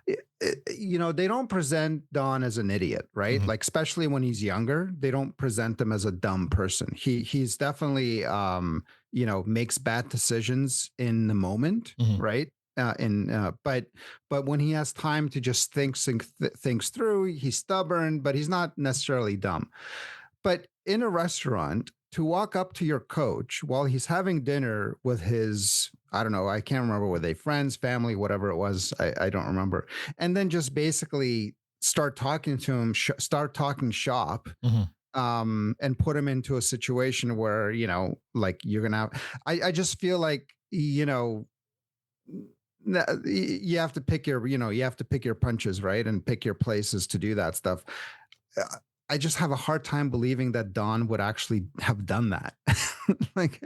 they don't present Don as an idiot, right? Like, especially when he's younger, they don't present him as a dumb person. He's definitely makes bad decisions in the moment, right? But when he has time to just think things through, he's stubborn, but he's not necessarily dumb. But in a restaurant, to walk up to your coach while he's having dinner with his, I don't know, I can't remember, were they friends, family, whatever it was, I don't remember, and then just basically start talking to him, start talking shop, and put him into a situation where, like, you're gonna have, I just feel like, you have to pick your punches, right? And pick your places to do that stuff. I just have a hard time believing that Don would actually have done that. Like,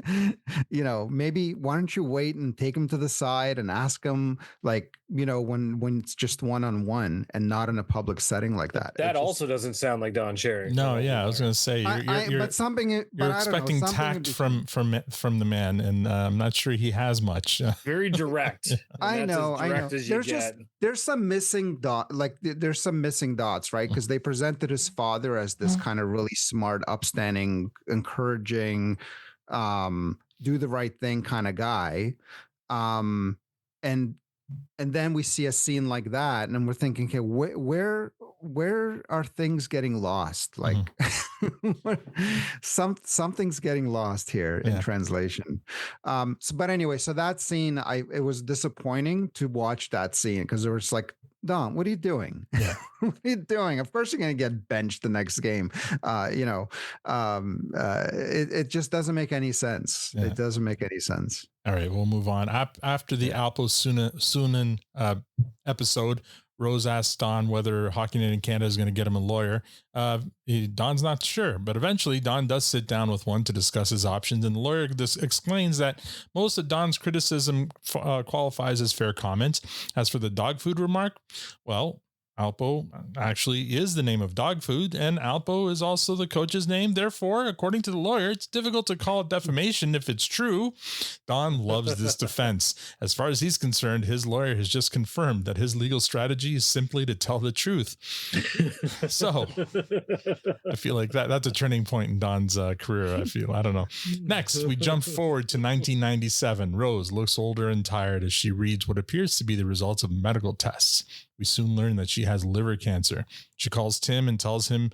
maybe why don't you wait and take him to the side and ask him, like, when it's just one-on-one and not in a public setting like that. That also doesn't sound like Don Cherry. No, yeah, I was going to say you're expecting tact from the man, and I'm not sure he has much. Very direct. I know. There's some missing dots, right? Because they presented his father as this kind of really smart, upstanding, encouraging, do the right thing kind of guy. And then we see a scene like that, and we're thinking, okay, where are things getting lost? Like, something's getting lost here in translation. But anyway, so that scene, it was disappointing to watch that scene, because there was like, Don, what are you doing? Yeah. What are you doing? Of course you're going to get benched the next game. It just doesn't make any sense. Yeah. It doesn't make any sense. All right, we'll move on. After the Alpo Sunan episode, Rose asks Don whether Hockey Night in Canada is going to get him a lawyer. Don's not sure, but eventually Don does sit down with one to discuss his options, and the lawyer explains that most of Don's criticism qualifies as fair comments. As for the dog food remark, well, Alpo actually is the name of dog food, and Alpo is also the coach's name. Therefore, according to the lawyer, it's difficult to call it defamation if it's true. Don loves this defense. As far as he's concerned, his lawyer has just confirmed that his legal strategy is simply to tell the truth. So I feel like that's a turning point in Don's career, I don't know. Next, we jump forward to 1997. Rose looks older and tired as she reads what appears to be the results of medical tests. We soon learn that she has liver cancer. She calls Tim and tells him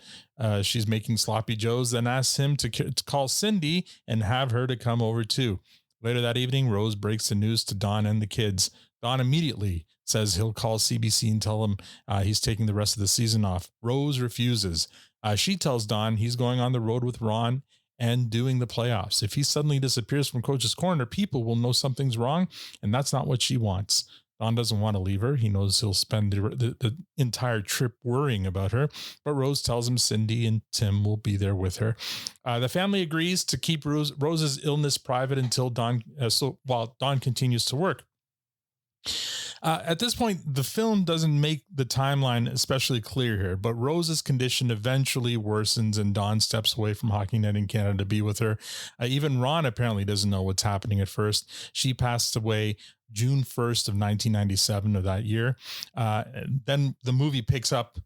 she's making sloppy joes, then asks him to call Cindy and have her to come over too. Later that evening, Rose breaks the news to Don and the kids. Don immediately says he'll call CBC and tell him he's taking the rest of the season off. Rose refuses. She tells Don he's going on the road with Ron and doing the playoffs. If he suddenly disappears from Coach's Corner, people will know something's wrong, and that's not what she wants. Don doesn't want to leave her. He knows he'll spend the entire trip worrying about her, but Rose tells him Cindy and Tim will be there with her. The family agrees to keep Rose's illness private until while Don continues to work. At this point, the film doesn't make the timeline especially clear here, but Rose's condition eventually worsens and Don steps away from Hockey Night in Canada to be with her. Even Ron apparently doesn't know what's happening at first. She passed away June 1st of 1997 of that year. Then the movie picks up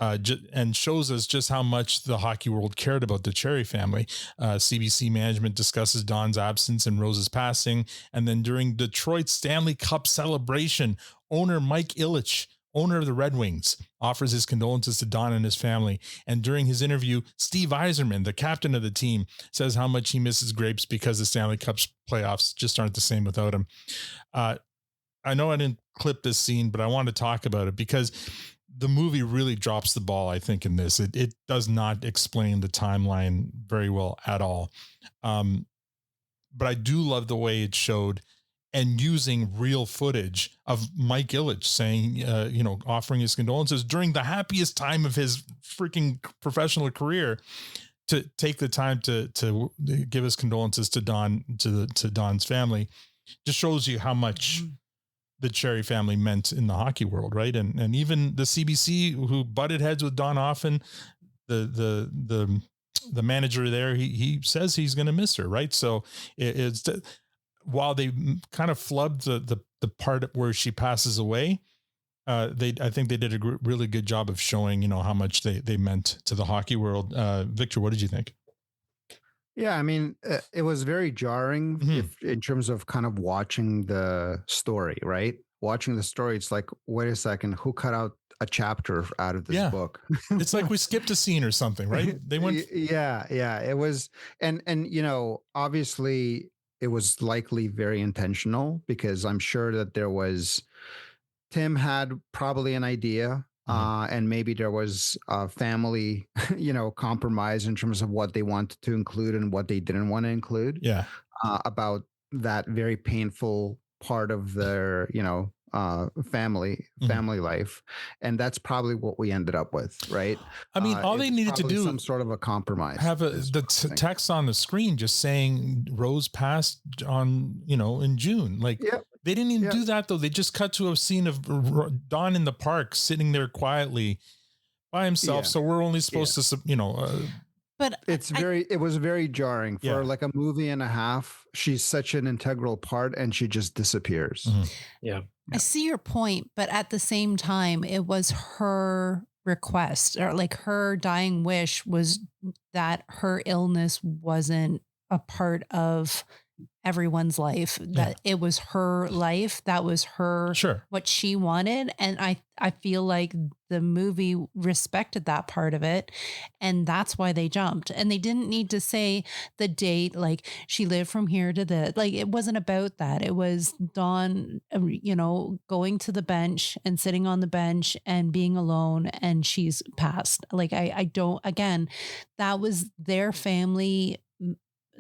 and shows us just how much the hockey world cared about the Cherry family. CBC management discusses Don's absence and Rose's passing. And then during Detroit's Stanley Cup celebration, owner Mike Ilitch, owner of the Red Wings, offers his condolences to Don and his family. And during his interview, Steve Yzerman, the captain of the team, says how much he misses Grapes because the Stanley Cup playoffs just aren't the same without him. I know I didn't clip this scene, but I want to talk about it because the movie really drops the ball, I think, in this. It does not explain the timeline very well at all. But I do love the way it showed and using real footage of Mike Ilitch saying, offering his condolences during the happiest time of his freaking professional career to take the time to give his condolences to Don's family just shows you how much the Cherry family meant in the hockey world, right? And even the CBC, who butted heads with Don often, the manager there, he says he's going to miss her, right? So it's while they kind of flubbed the part where she passes away, I think they did a really good job of showing, how much they meant to the hockey world. Victor, what did you think? Yeah, I mean, it was very jarring in terms of kind of watching the story, right? Watching the story, it's like, wait a second, who cut out a chapter out of this book? It's like we skipped a scene or something, right? They went. Yeah, it was, and obviously it was likely very intentional, because I'm sure that Tim had probably an idea. And maybe there was a family, compromise in terms of what they wanted to include and what they didn't want to include. Yeah. About that very painful part of their, family life. And that's probably what we ended up with, right? I mean, all they needed to do, some sort of a compromise. Have text on the screen just saying Rose passed on, in June. Like, they didn't even do that, though. They just cut to a scene of Don in the park sitting there quietly by himself. So we're only supposed to, But it was very jarring for like a movie and a half. She's such an integral part and she just disappears. Yeah. I see your point, but at the same time, it was her request, or like her dying wish was that her illness wasn't a part of everyone's life, that it was her life, that was her what she wanted. And I feel like the movie respected that part of it, and that's why they jumped. And they didn't need to say the date, like she lived from here to the, like, it wasn't about that. It was Dawn, going to the bench and sitting on the bench and being alone, and she's passed. Like, I don't, again, that was their family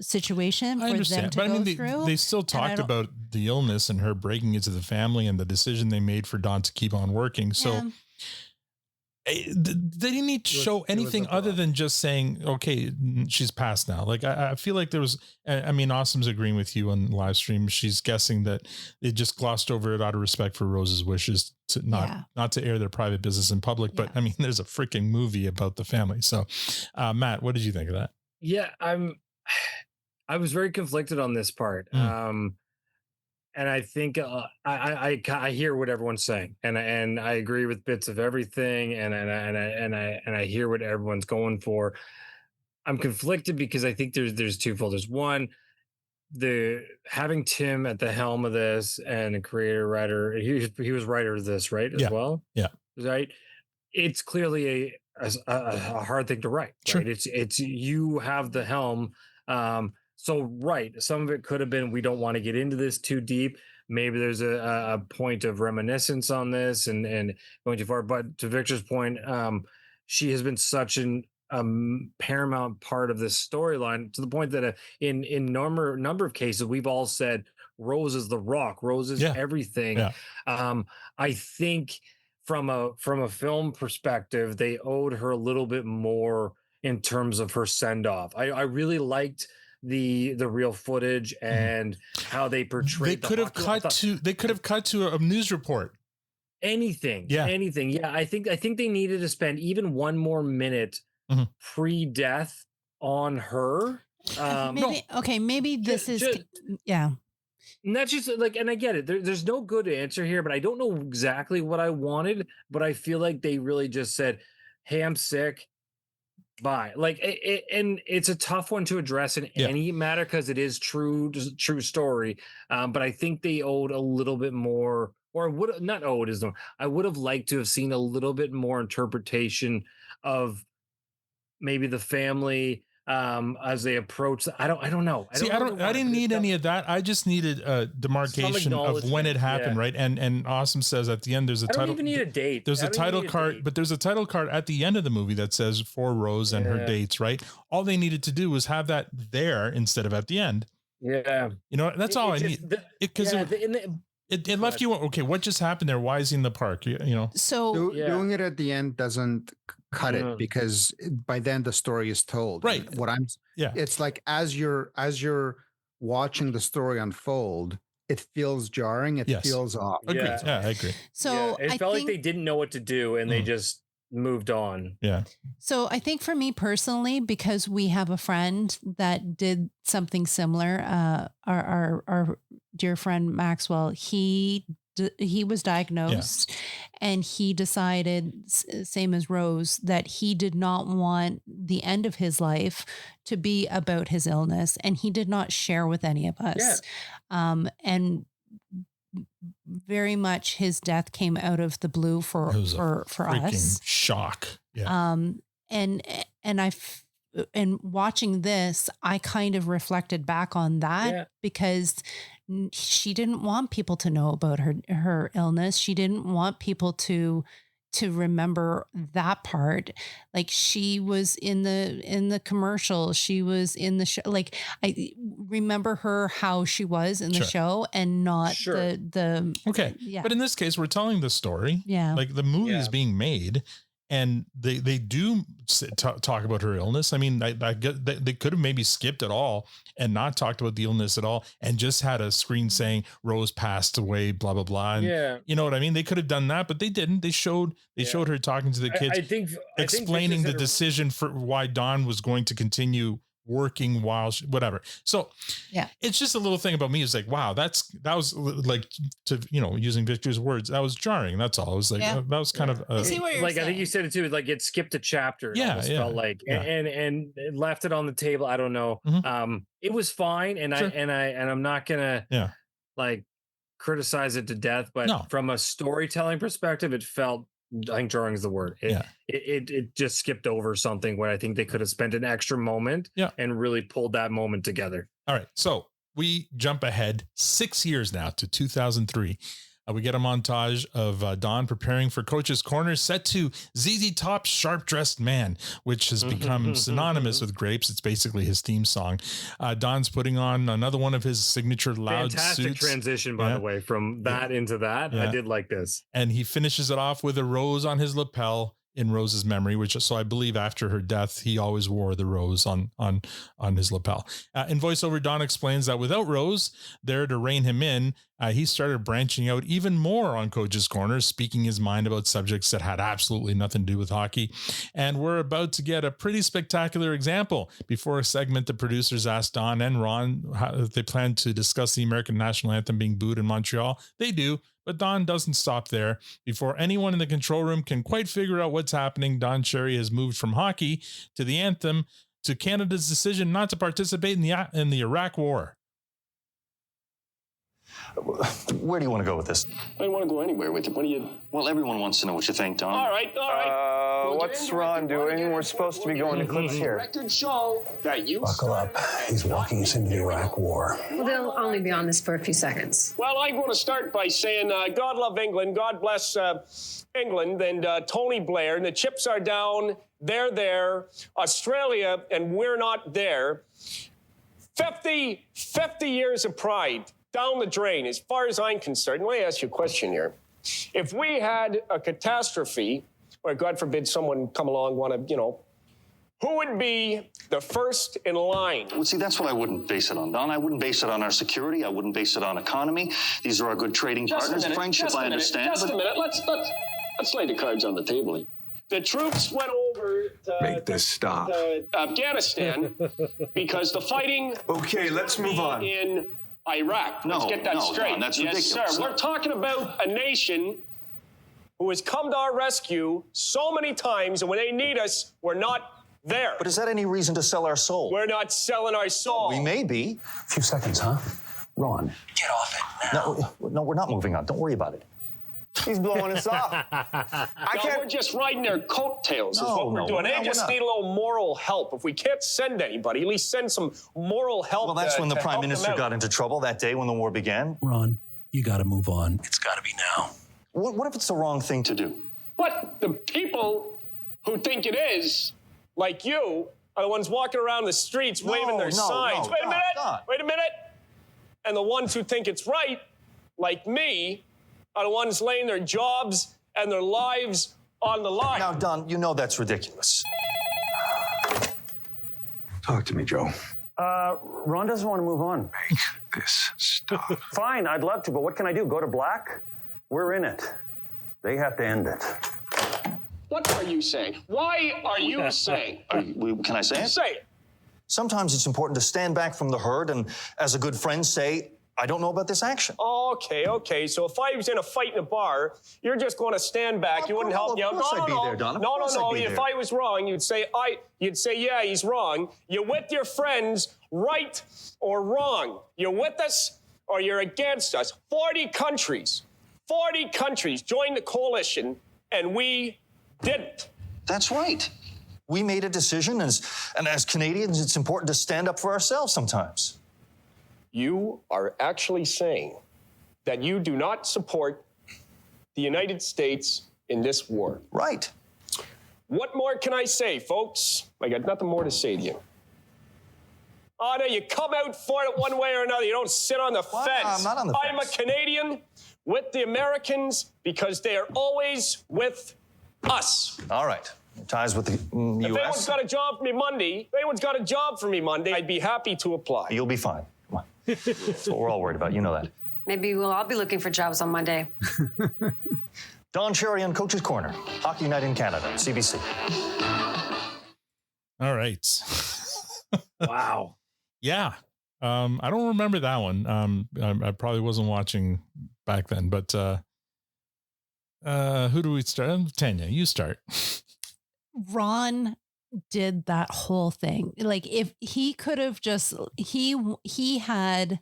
situation for them to go through. They still talked about the illness and her breaking into the family and the decision they made for Don to keep on working. So they didn't need to show anything other than just saying, okay, she's passed now. Like, I feel like there was, Awesome's agreeing with you on the live stream. She's guessing that they just glossed over it out of respect for Rose's wishes to not to air their private business in public. But there's a freaking movie about the family. So Matt, what did you think of that? Yeah, I was very conflicted on this part. And I think I hear what everyone's saying, and I agree with bits of everything, and I hear what everyone's going for. I'm conflicted because I think there's twofold. There's one, the having Tim at the helm of this and a creator writer. He was writer of this, right? As well. Yeah. Right. It's clearly a hard thing to write. Sure. Right? It's you have the helm. So, some of it could have been, we don't want to get into this too deep. Maybe there's a point of reminiscence on this and going too far. But to Victor's point, she has been such an paramount part of this storyline, to the point that in number of cases, we've all said Rose is the rock, Rose is everything. Yeah. I think from a film perspective, they owed her a little bit more in terms of her send off. I really liked the real footage and how they portrayed. They could have cut to a news report. Anything. Yeah. I think they needed to spend even one more minute pre-death on her. Maybe this is. And that's just like, and I get it. There's no good answer here, but I don't know exactly what I wanted. But I feel like they really just said, "Hey, I'm sick. Bye." Like, and it's a tough one to address in any matter, because it is true story. But I think they owed a little bit more, or would not owed is the. I would have liked to have seen a little bit more interpretation of maybe the family as they approach. I don't know. I didn't need any of that. I just needed a demarcation of when it happened, right? And Awesome says at the end there's a title. I don't even need a date. There's a title card, but there's a title card at the end of the movie that says for Rose and her dates, right? All they needed to do was have that there instead of at the end. Yeah. That's all I need. Because it left you, okay, what just happened there? Why is he in the park? So doing it at the end doesn't cut it because by then the story is told. Right. It's like as you're watching the story unfold, it feels jarring. It feels off. Agreed. Yeah, I agree. So it felt like they didn't know what to do and they just moved on. Yeah. So I think for me personally, because we have a friend that did something similar, our dear friend Maxwell, he was diagnosed and he decided, same as Rose, that he did not want the end of his life to be about his illness, and he did not share with any of us. And very much his death came out of the blue for us. Shock. Yeah. And watching this, I kind of reflected back on that because she didn't want people to know about her illness. She didn't want people to remember that part. Like, she was in the commercial, she was in the show. Like, I remember her how she was in the show and not the okay. Yeah. But in this case, we're telling the story. Yeah. Like, the movie is being made. And they do talk about her illness. I mean, they could have maybe skipped it all and not talked about the illness at all and just had a screen saying Rose passed away, blah, blah, blah. And you know what I mean? They could have done that, but they didn't. They showed her talking to the kids, explaining the decision for why Dawn was going to continue working while whatever. So it's just a little thing about me. It's like, wow, that was like, to, using Victor's words, that was jarring. That's all. It was like, that was kind of I think you said it too, like it skipped a chapter. It felt like, and it left it on the table. I don't know. It was fine. And I'm not gonna like criticize it to death, but from a storytelling perspective, it felt, I think jarring is the word. It just skipped over something where I think they could have spent an extra moment and really pulled that moment together. All right. So we jump ahead 6 years now to 2003. We get a montage of Don preparing for Coach's Corner, set to ZZ Top's Sharp Dressed Man, which has become synonymous with grapes. It's basically his theme song. Don's putting on another one of his signature loud Fantastic suits. transition, by the way, from that into that. I did like this. And he finishes it off with a rose on his lapel in Rose's memory, so I believe after her death, he always wore the rose on his lapel. In voiceover, Don explains that without Rose there to rein him in, he started branching out even more on Coach's Corner, speaking his mind about subjects that had absolutely nothing to do with hockey. And we're about to get a pretty spectacular example. Before a segment, the producers asked Don and Ron if they plan to discuss the American national anthem being booed in Montreal. They do. But Don doesn't stop there. Before anyone in the control room can quite figure out what's happening, Don Cherry has moved from hockey to the anthem to Canada's decision not to participate in the Iraq War. Where do you want to go with this? I don't want to go anywhere with it. What do you... Well, everyone wants to know what you think, Don. All right. What's Ron doing? We're supposed to be going to clips here. Record show that you Buckle up. He's walking us into the Iraq War. Well, they'll only be on this for a few seconds. Well, I'm going to start by saying, God love England, God bless England, and Tony Blair, and the chips are down, they're there, Australia, and we're not there. 50 years of pride down the drain, as far as I'm concerned. Let me ask you a question here. If we had a catastrophe, or God forbid someone come along, who would be the first in line? Well, see, that's what I wouldn't base it on, Don. I wouldn't base it on our security. I wouldn't base it on economy. These are our good trading partners. Friendship, I understand. Just a minute. Let's lay the cards on the table. The troops went over to Afghanistan because the fighting. Okay, let's move on. In Iraq. Let's get that straight. Don, that's ridiculous. Yes, sir. We're talking about a nation who has come to our rescue so many times, and when they need us, we're not there. But is that any reason to sell our soul? We're not selling our soul. We may be. A few seconds, huh? Ron. Get off it now. No, we're not moving on. Don't worry about it. He's blowing us off. We're just riding their coattails is what we're doing. They just need a little moral help. If we can't send anybody, at least send some moral help. Well, that's when the Prime Minister got into trouble that day when the war began. Ron, you got to move on. It's got to be now. What if it's the wrong thing to do? But the people who think it is, like you, are the ones walking around the streets waving their signs. Wait a minute. And the ones who think it's right, like me, are the ones laying their jobs and their lives on the line. Now, Don, you know that's ridiculous. Talk to me, Joe. Ron doesn't want to move on. Make this stop. Fine, I'd love to, but what can I do? Go to black? We're in it. They have to end it. What are you saying? Why are you saying? Can I say it? Say it. Sometimes it's important to stand back from the herd and, as a good friend, say, I don't know about this action. Okay. So if I was in a fight in a bar, you're just going to stand back. You wouldn't help me out. Of course I'd be there, Don. Of course I'd be If there. I was wrong, you'd say, yeah, he's wrong. You're with your friends, right or wrong. You're with us or you're against us. 40 countries joined the coalition, and we didn't. That's right. We made a decision, and as Canadians, it's important to stand up for ourselves sometimes. You are actually saying that you do not support the United States in this war. Right. What more can I say, folks? I got nothing more to say to you. Oh, no, you come out for it one way or another. You don't sit on the fence. I'm not on the I'm a fence. Canadian with the Americans because they are always with us. All right. Ties with the If anyone's U.S. got a job for me Monday, I'd be happy to apply. You'll be fine. Come on. That's what we're all worried about. You know that. Maybe we'll all be looking for jobs on Monday. Don Cherry on Coach's Corner. Hockey Night in Canada. CBC. All right. Wow. Yeah. I don't remember that one. I probably wasn't watching back then, but who do we start? Tanya, you start. Ron did that whole thing. Like, if he could have just, he had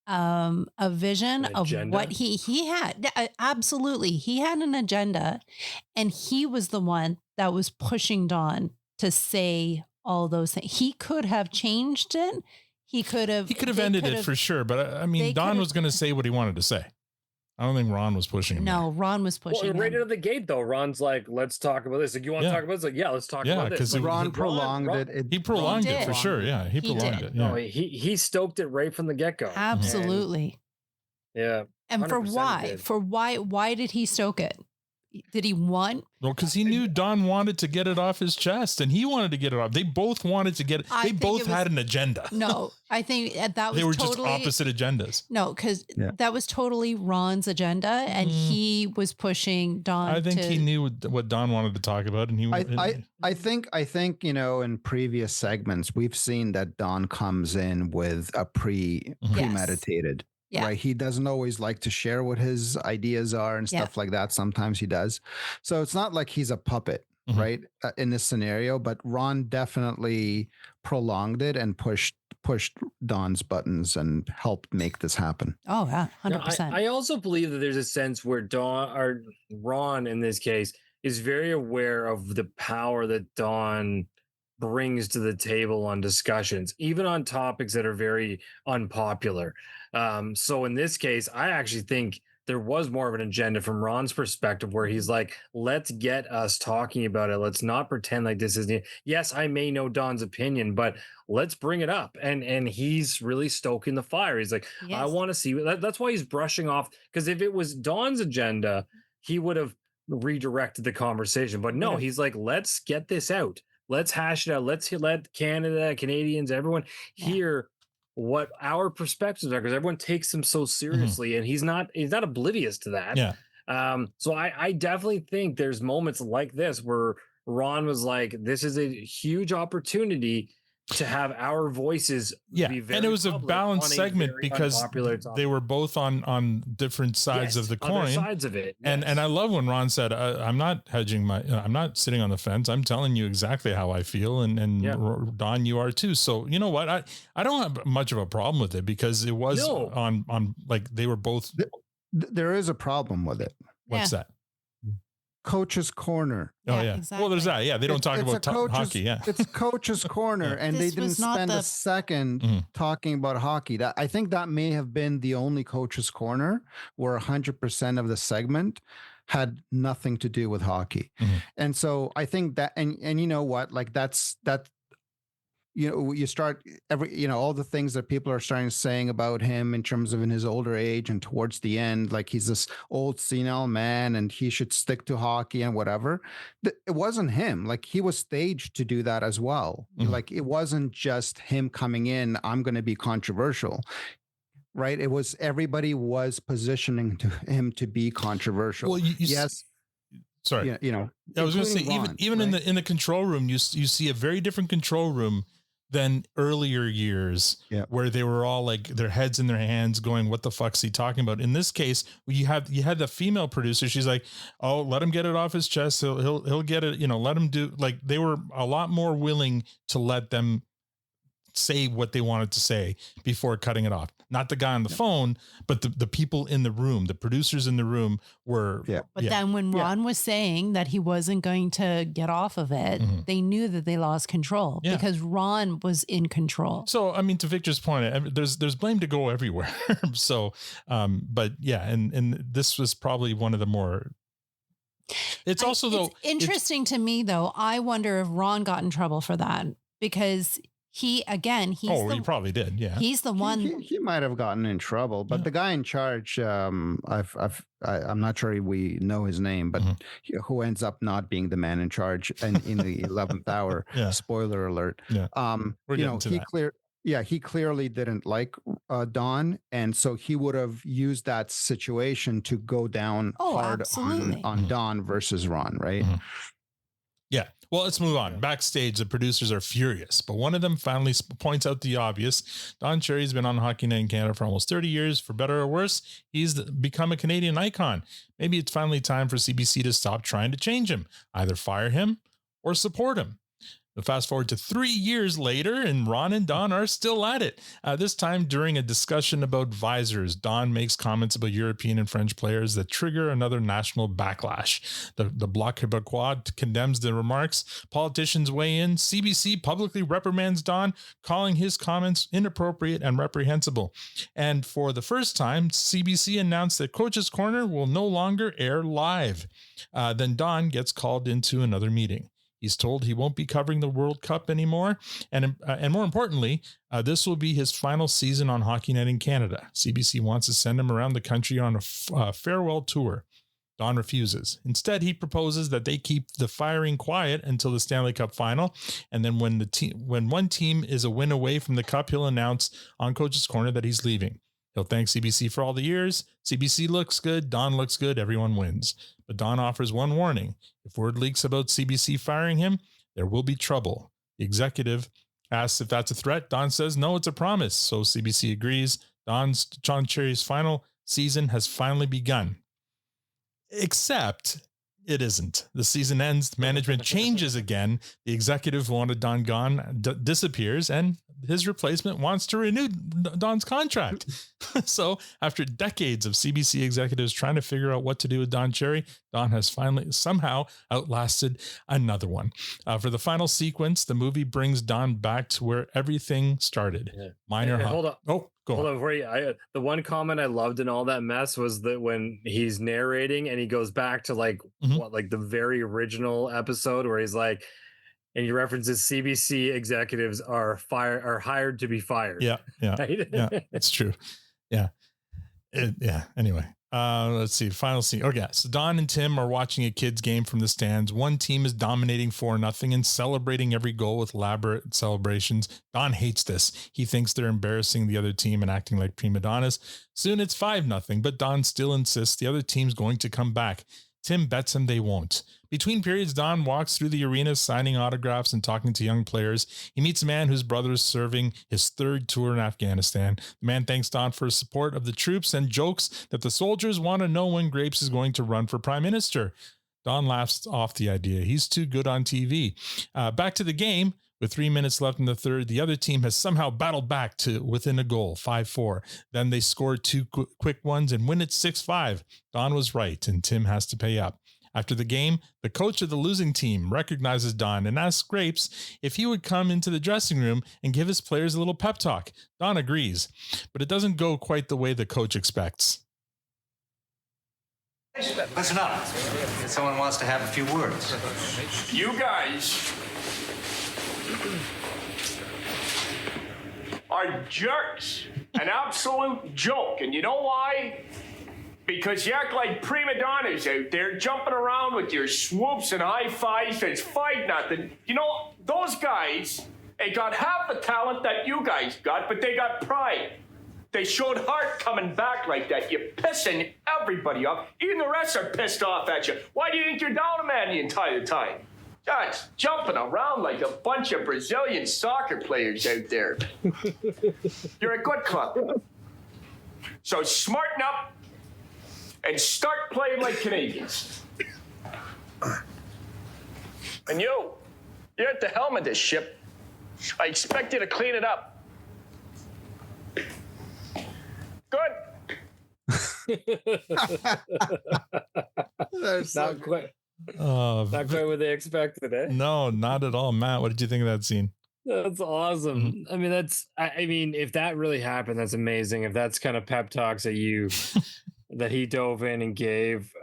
a vision of what he had. Absolutely. He had an agenda, and he was the one that was pushing Don to say all those things. He could have changed it. He could have ended it for sure. But I mean, Don was going to say what he wanted to say. I don't think Ron was pushing him. No, Ron was pushing Well, right him. out of the gate, though, Ron's like, let's talk about this. Like, you want to talk about this? Like, yeah, let's talk about this. because Ron prolonged it. He prolonged it for sure. Yeah, he prolonged it. Yeah. No, he stoked it right from the get-go. Absolutely. Yeah. And for 100% why? did. For why did he stoke it? Did he want? Well, because he knew Don wanted to get it off his chest, and he wanted to get it off. They both wanted to get it. They both had an agenda. No, I think that was They were totally, just opposite agendas. No, because that was totally Ron's agenda, and he was pushing Don. I think he knew what Don wanted to talk about, and he. I think in previous segments we've seen that Don comes in with a premeditated. Yeah. Right. He doesn't always like to share what his ideas are and stuff like that. Sometimes he does. So it's not like he's a puppet, right, in this scenario. But Ron definitely prolonged it and pushed Don's buttons and helped make this happen. Oh, yeah, 100%. I also believe that there's a sense where Ron, in this case, is very aware of the power that Don brings to the table on discussions, even on topics that are very unpopular. So in this case, I actually think there was more of an agenda from Ron's perspective where he's like, let's get us talking about it. Let's not pretend like this isn't. Yes, I may know Don's opinion, but let's bring it up. And he's really stoking the fire. He's like, I want to see that's why he's brushing off. Because if it was Don's agenda, he would have redirected the conversation. But no, he's like, let's get this out. Let's hash it out. Let's let Canadians, everyone hear what our perspectives are, because everyone takes them so seriously, and he's not oblivious to that. Yeah. So I definitely think there's moments like this where Ron was like, this is a huge opportunity to have our voices be very and it was a public balanced on a segment very because unpopular topic. they were both on different sides of the coin. Other sides of it. And I love when Ron said, I'm not hedging I'm not sitting on the fence. I'm telling you exactly how I feel. And Don, you are too. So you know what? I don't have much of a problem with it because it was on like they were both. There is a problem with it. What's that? Coach's Corner. Oh yeah. Exactly. Well, there's that. Yeah. They don't talk about hockey. Yeah. It's Coach's Corner. And they didn't spend a second talking about hockey. I think that may have been the only Coach's Corner where 100% of the segment had nothing to do with hockey. And so I think that, and you know what, like that you start all the things that people are starting saying about him in terms of in his older age and towards the end, like he's this old senile man and he should stick to hockey and whatever. It wasn't him. Like he was staged to do that as well. Like it wasn't just him coming in, I'm going to be controversial. Right. It was everybody was positioning him to be controversial. Well, yes. Sorry. I was going to say, even right? in the control room, you see a very different control room than earlier years, where they were all like their heads in their hands going, what the fuck's he talking about? In this case, you had the female producer. She's like, oh, let him get it off his chest. He'll get it. Let him do, like, they were a lot more willing to let them say what they wanted to say before cutting it off. Not the guy on the phone, but the people in the room, the producers in the room were. But then when Ron was saying that he wasn't going to get off of it, they knew that they lost control because Ron was in control. So, I mean, to Victor's point, there's blame to go everywhere. So, but yeah, and this was probably one of the more. It's also, though, interesting to me, though. I wonder if Ron got in trouble for that because he probably did. Yeah. He's the one. He might have gotten in trouble, but the guy in charge, I'm not sure we know his name, but who ends up not being the man in charge and in the 11th hour, spoiler alert. He clearly didn't like Don. And so he would have used that situation to go down hard on Don versus Ron. Right. Yeah. Well, let's move on. Backstage, the producers are furious, but one of them finally points out the obvious. Don Cherry's been on Hockey Night in Canada for almost 30 years. For better or worse, he's become a Canadian icon. Maybe it's finally time for CBC to stop trying to change him, either fire him or support him. Fast forward to 3 years later, and Ron and Don are still at it. This time during a discussion about visors, Don makes comments about European and French players that trigger another national backlash. The Bloc Québécois condemns the remarks. Politicians weigh in. CBC publicly reprimands Don, calling his comments inappropriate and reprehensible. And for the first time, CBC announced that Coach's Corner will no longer air live. Then Don gets called into another meeting. He's told he won't be covering the World Cup anymore. And more importantly, this will be his final season on Hockey Night in Canada. CBC wants to send him around the country on a farewell tour. Don refuses. Instead, he proposes that they keep the firing quiet until the Stanley Cup final. And then when one team is a win away from the cup, he'll announce on Coach's Corner that he's leaving. He'll thank CBC for all the years. CBC looks good. Don looks good. Everyone wins. But Don offers one warning. If word leaks about CBC firing him, there will be trouble. The executive asks if that's a threat. Don says, no, it's a promise. So CBC agrees. John Cherry's final season has finally begun. Except it isn't. The season ends. Management changes again. The executive who wanted Don gone disappears, and his replacement wants to renew Don's contract. So after decades of CBC executives trying to figure out what to do with Don Cherry, Don has finally somehow outlasted another one. For the final sequence, the movie brings Don back to where everything started. Minor. Hold on. Oh, go on. Before the one comment I loved in all that mess was that when he's narrating and he goes back to like the very original episode where he's like, and he references CBC executives are hired to be fired. Yeah. Right? Yeah, it's true. Yeah. Anyway, let's see. Final scene. Oh, yeah. So Don and Tim are watching a kids game from the stands. One team is dominating 4-0 and celebrating every goal with elaborate celebrations. Don hates this. He thinks they're embarrassing the other team and acting like prima donnas. Soon it's 5-0, but Don still insists the other team's going to come back. Tim bets him they won't. Between periods, Don walks through the arena signing autographs and talking to young players. He meets a man whose brother is serving his 3rd tour in Afghanistan. The man thanks Don for his support of the troops and jokes that the soldiers want to know when Grapes is going to run for prime minister. Don laughs off the idea. He's too good on TV. Back to the game. With 3 minutes left in the third, the other team has somehow battled back to within a goal, 5-4. Then they score 2 quick ones and win it 6-5. Don was right, and Tim has to pay up. After the game, the coach of the losing team recognizes Don and asks Grapes if he would come into the dressing room and give his players a little pep talk. Don agrees, but it doesn't go quite the way the coach expects. Listen up. Someone wants to have a few words. You guys are jerks. An absolute joke. And you know why? Because you act like prima donnas out there jumping around with your swoops and high fives. It's 5-0. You know, those guys, they got half the talent that you guys got, but they got pride. They showed heart coming back like that. You're pissing everybody off. Even the rest are pissed off at you. Why do you think you're down a man the entire time? Just jumping around like a bunch of Brazilian soccer players out there. You're a good club. So smarten up and start playing like Canadians. And you're at the helm of this ship. I expect you to clean it up. Good. Not quite. Not quite what they expected, eh? No, not at all. Matt, what did you think of that scene? That's awesome. I mean, I mean, if that really happened, that's amazing. If that's kind of pep talks that that he dove in and gave,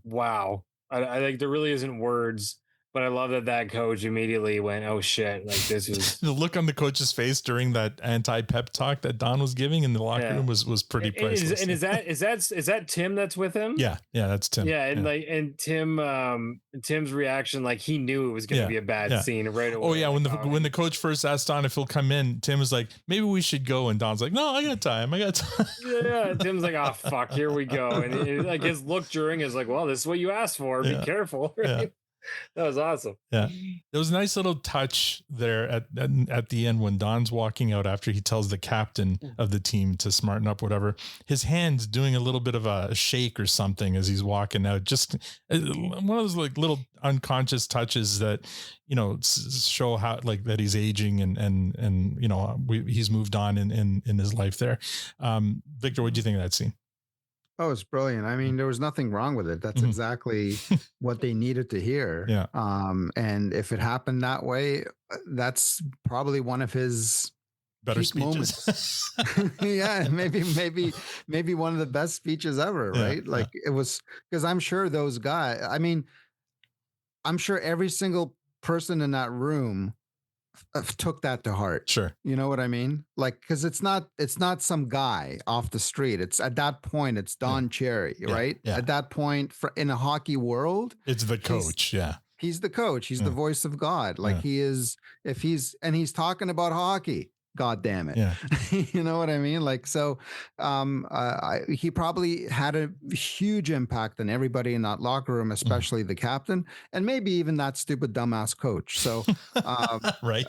wow. I think there really isn't words, but I love that coach immediately went, oh shit, like this was the look on the coach's face during that anti-pep talk that Don was giving in the locker room was pretty priceless. And is that Tim that's with him? Yeah, that's Tim. Yeah, and Tim's reaction, like he knew it was going to be a bad scene right away. Oh yeah, when the coach first asked Don if he'll come in, Tim was like, maybe we should go, and Don's like, no, I got time. Yeah, Tim's like, oh fuck, here we go, and like his look during is like, well, this is what you asked for. Be careful. Right? Yeah. That was awesome. Yeah, there was a nice little touch there at the end when Don's walking out after he tells the captain of the team to smarten up, whatever. His hand's doing a little bit of a shake or something as he's walking out. Just one of those like little unconscious touches that show how like that he's aging and he's moved on in his life there. Victor, what do you think of that scene? Oh, it's brilliant. I mean, there was nothing wrong with it. That's exactly what they needed to hear. Yeah. And if it happened that way, that's probably one of his better speeches. Yeah, maybe one of the best speeches ever, right? Like it was, because I'm sure those guys, I mean, I'm sure every single person in that room took that to heart. Sure. You know what I mean? Like, because it's not some guy off the street. It's at that point, it's Don Cherry, right? Yeah. At that point in a hockey world, it's the coach. He's the coach. He's the voice of God. Like he is, he's talking about hockey. God damn it. Yeah. You know what I mean? Like, so he probably had a huge impact on everybody in that locker room, especially the captain, and maybe even that stupid dumbass coach. So, right.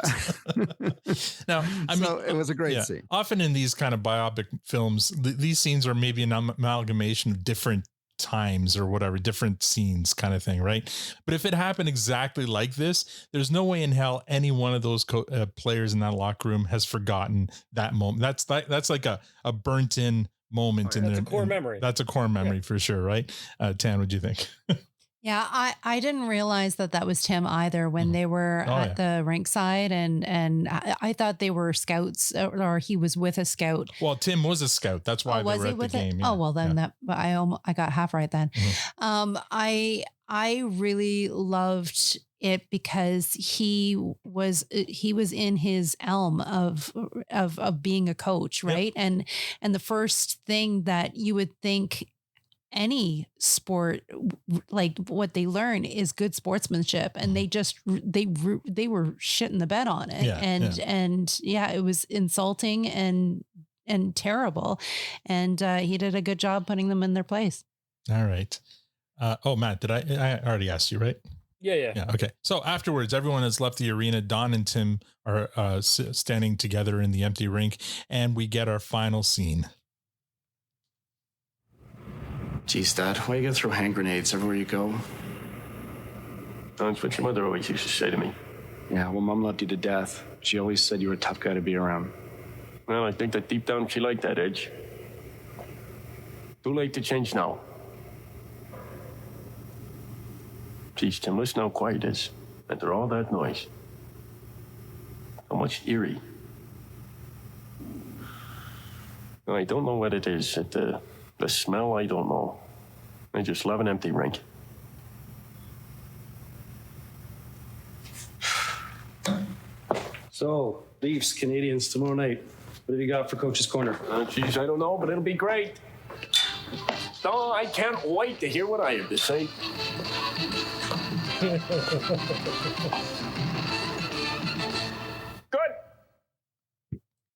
Now, I mean, it was a great scene. Often in these kind of biopic films, these scenes are maybe an amalgamation of different times or whatever, different scenes kind of thing, right? But if it happened exactly like this, there's no way in hell any one of those players in that locker room has forgotten that moment. That's like a burnt in moment. That's a core memory. That's a core memory for sure, right? Tan, what'd you think? Yeah, I didn't realize that was Tim either when they were at the rink side, and I thought they were scouts or he was with a scout. Well, Tim was a scout. That's why they were at the game. Yeah. Oh, well then I got half right then. Mm-hmm. I really loved it because he was in his elm of being a coach, right? Yep. And the first thing that you would think any sport, like what they learn is good sportsmanship, and they were shitting the bed on it. And it was insulting and terrible. And he did a good job putting them in their place. All right. Matt, did I already asked you, right? Yeah. Okay. So afterwards, everyone has left the arena. Don and Tim are standing together in the empty rink, and we get our final scene. Geez, Dad, why you gotta throw hand grenades everywhere you go? That's what your mother always used to say to me. Yeah, well, Mom loved you to death. She always said you were a tough guy to be around. Well, I think that deep down she liked that edge. Too late to change now. Geez, Tim, listen how quiet it is. After all that noise. So much eerie. I don't know what it is. The smell, I don't know. I just love an empty rink. So, Leafs, Canadians tomorrow night. What have you got for Coach's Corner? Geez, I don't know, but it'll be great. Oh, I can't wait to hear what I have to say. Good.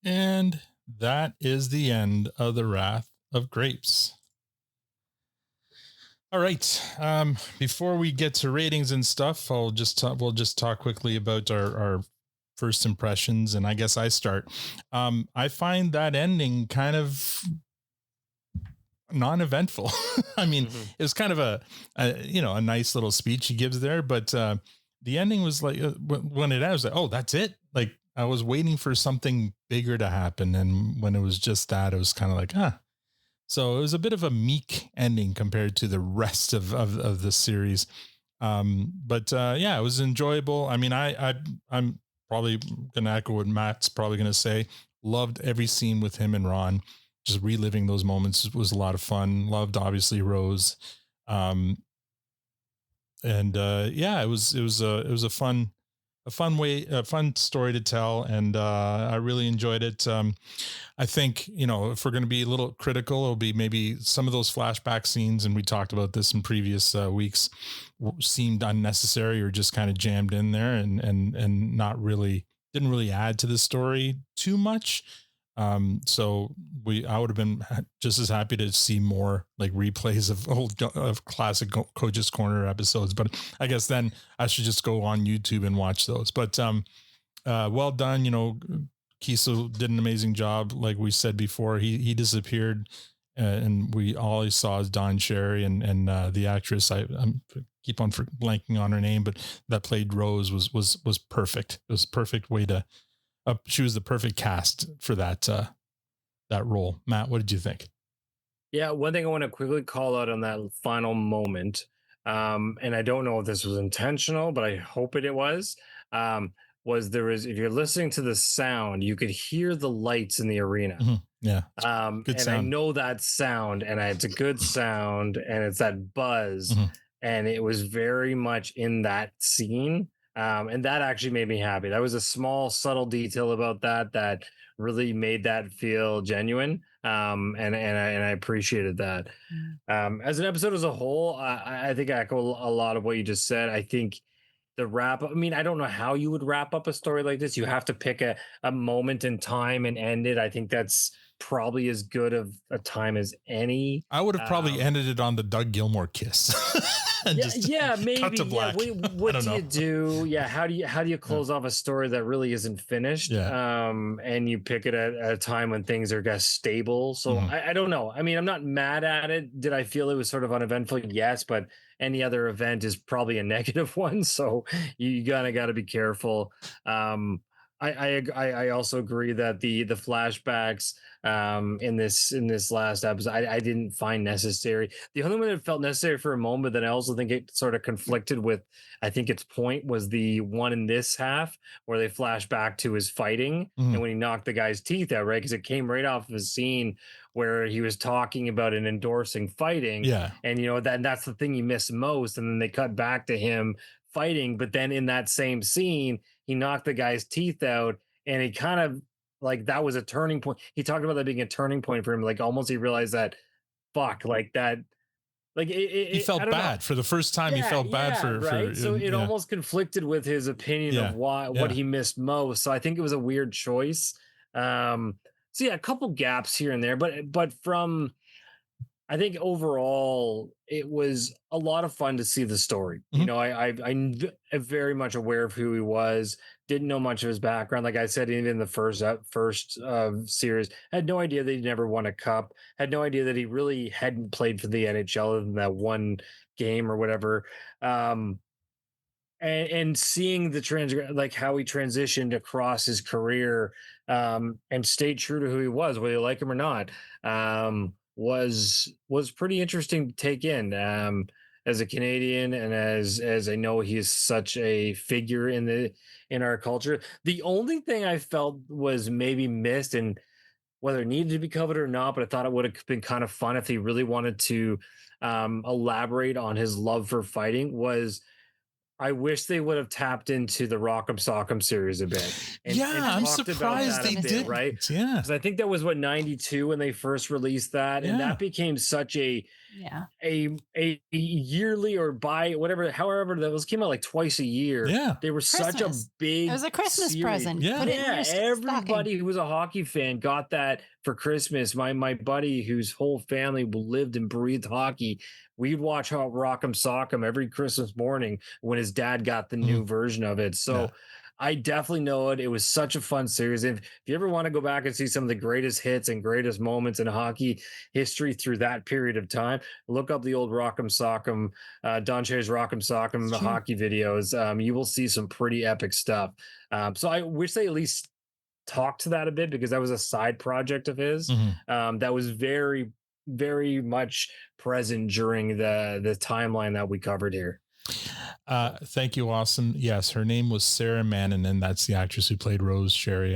And that is the end of the Wrath of Grapes. All right. Before we get to ratings and stuff, we'll just talk quickly about our first impressions. And I guess I start. I find that ending kind of non-eventful. I mean, it was kind of a nice little speech he gives there, but the ending was like when it ended, I was like, oh, that's it. Like I was waiting for something bigger to happen. And when it was just that, it was kind of like, So it was a bit of a meek ending compared to the rest of the series. But it was enjoyable. I mean, I'm probably going to echo what Matt's probably going to say. Loved every scene with him and Ron. Just reliving those moments was a lot of fun. Loved obviously Rose. It was a fun story to tell. And I really enjoyed it. I think, if we're going to be a little critical, it'll be maybe some of those flashback scenes. And we talked about this in previous weeks, seemed unnecessary or just kind of jammed in there and didn't really add to the story too much. So I would have been just as happy to see more like replays of classic Coach's Corner episodes, but I guess then I should just go on YouTube and watch those. But well done. Kiesel did an amazing job. Like we said before, he disappeared, and we always saw as Don Cherry and the actress. I keep on blanking on her name, but that played Rose was perfect. It was a perfect way to. She was the perfect cast for that role. Matt, what did you think? Yeah, one thing I want to quickly call out on that final moment, and I don't know if this was intentional, but I hope it was. If you're listening to the sound, you could hear the lights in the arena. Mm-hmm. Yeah. Good sound. I know that sound, and it's a good sound, and it's that buzz, and it was very much in that scene. And that actually made me happy. That was a small, subtle detail about that really made that feel genuine. And I appreciated that. As an episode as a whole, I think I echo a lot of what you just said. I think the wrap up, I mean, I don't know how you would wrap up a story like this. You have to pick a moment in time and end it. I think that's probably as good of a time as any. I would have probably ended it on the Doug Gilmore kiss. Maybe. Cut to black. What do you do? Yeah, how do you close off a story that really isn't finished? Yeah. And you pick it at a time when things are stable. So I don't know. I mean, I'm not mad at it. Did I feel it was sort of uneventful? Yes, but any other event is probably a negative one. So you got to be careful. I also agree that the flashbacks in this last episode I didn't find necessary. The only one that felt necessary for a moment, that I also think it sort of conflicted with, I think its point, was the one in this half where they flash back to his fighting and when he knocked the guy's teeth out, right? Because it came right off of a scene where he was talking about and endorsing fighting. Yeah. And that's the thing you miss most. And then they cut back to him fighting, but then in that same scene he knocked the guy's teeth out, and he kind of like, that was a turning point. He talked about that being a turning point for him. Like almost he realized that, fuck, like that, like he felt bad for the first time. He felt bad for so it almost conflicted with his opinion of what he missed most. So I think it was a weird choice. So yeah, a couple gaps here and there, but from, I think overall it was a lot of fun to see the story. I'm very much aware of who he was. Didn't know much of his background. Like I said, even in the first series, had no idea that he never won a cup. Had no idea that he really hadn't played for the NHL other than that one game or whatever. And seeing the how he transitioned across his career and stayed true to who he was, whether you like him or not. Was pretty interesting to take in as a Canadian, and as I know he's such a figure in our culture. The only thing I felt was maybe missed, and whether it needed to be covered or not, but I thought it would have been kind of fun if he really wanted to elaborate on his love for fighting, was I wish they would have tapped into the Rock'em Sock'em series a bit. And I'm talked about surprised that they a bit, did. right? Yeah. Because I think that was 92 when they first released that. And that became such a yearly or however those came out like twice a year. Yeah. They were such a big It was a Christmas series. present. Yeah. Put it in your Everybody stocking. who was a hockey fan got that for Christmas. My buddy whose whole family lived and breathed hockey, we'd watch Rock'em Sock'em every Christmas morning when his dad got the new version of it. So I definitely know it. It was such a fun series. If you ever want to go back and see some of the greatest hits and greatest moments in hockey history through that period of time, look up the old Rock'em Sock'em, Don Cherry's Rock'em Sock'em hockey videos. You will see some pretty epic stuff. So I wish they at least talked to that a bit, because that was a side project of his that was very, very much present during the timeline that we covered here. Thank you, Awesome. Yes, her name was Sarah Mannon, and that's the actress who played Rose Sherry.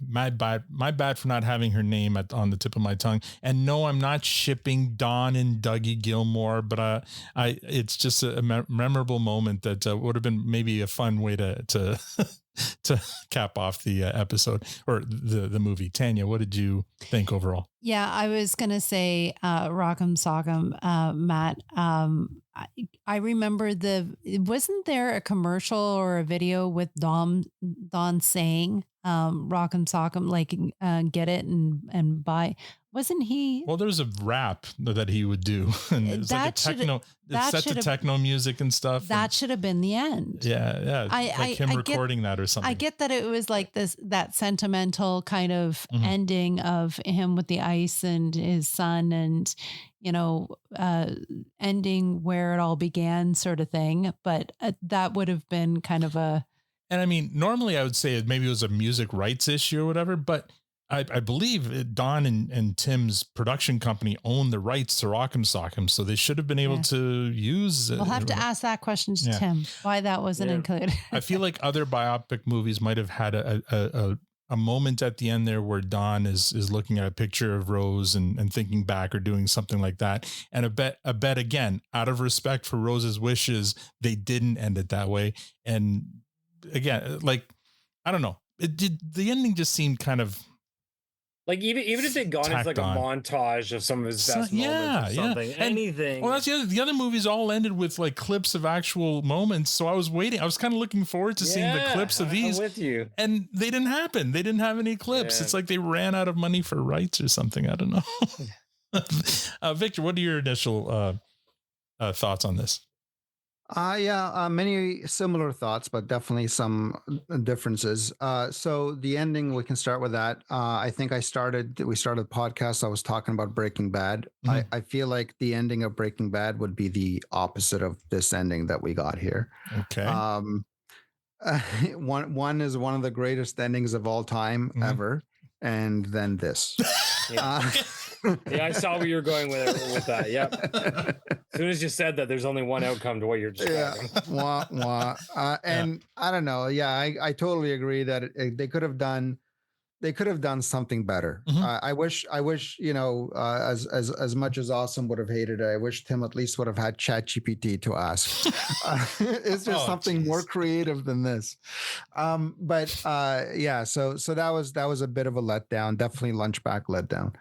My bad for not having her name on the tip of my tongue. And no, I'm not shipping Dawn and Dougie Gilmore, but it's just a memorable moment that would have been maybe a fun way to to cap off the episode or the movie. Tanya, what did you think overall? Yeah, I was going to say Rock'em Sock'em, Matt. I remember wasn't there a commercial or a video with Don saying Rock'em Sock'em, like get it and buy? Wasn't he? Well, there was a rap that he would do, and it was like a techno. It's set to techno music and stuff. That should have been the end. Yeah. Like him recording that or something. I get that it was like that sentimental kind of ending of him with the ice and his son, and ending where it all began, sort of thing. But that would have been kind of a. And I mean, normally I would say maybe it was a music rights issue or whatever, but I believe Don and Tim's production company own the rights to Rock'em Sock'em, so they should have been able to use it. We'll have to ask that question to Tim, why that wasn't included. I feel like other biopic movies might have had a moment at the end there where Don is looking at a picture of Rose and thinking back or doing something like that. And I bet again, out of respect for Rose's wishes, they didn't end it that way. And again, like, I don't know, the ending just seemed kind of, like even if they'd gone into like a montage of some of his best moments or something, anything. Well, that's the other movies all ended with like clips of actual moments. So I was waiting. I was kind of looking forward to seeing the clips of these. I'm with you. And they didn't happen. They didn't have any clips. It's like they ran out of money for rights or something. I don't know. Victor, what are your initial thoughts on this? Many similar thoughts, but definitely some differences. So the ending, we can start with that. I think we started the podcast. I was talking about Breaking Bad. I feel like the ending of Breaking Bad would be the opposite of this ending that we got here. Okay. One is one of the greatest endings of all time ever. And then this. I saw where you were going with that. Yep. As soon as you said that, there's only one outcome to what you're describing. And I don't know. Yeah, I totally agree that they could have done something better. I wish, as much as Awesome would have hated it, I wish Tim at least would have had ChatGPT to ask. Is there something more creative than this? So that was a bit of a letdown, definitely lunchback letdown.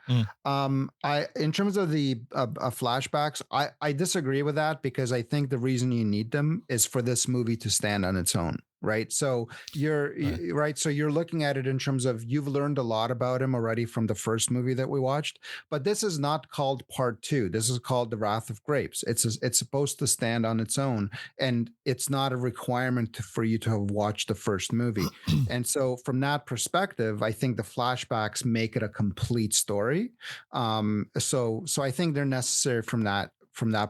In terms of the flashbacks, I disagree with that, because I think the reason you need them is for this movie to stand on its own. Right. So you're looking at it in terms of, you've learned a lot about him already from the first movie that we watched, but this is not called part 2. This is called The Wrath of Grapes. It's supposed to stand on its own, and it's not a requirement for you to have watched the first movie. And so from that perspective, I think the flashbacks make it a complete story. So I think they're necessary from that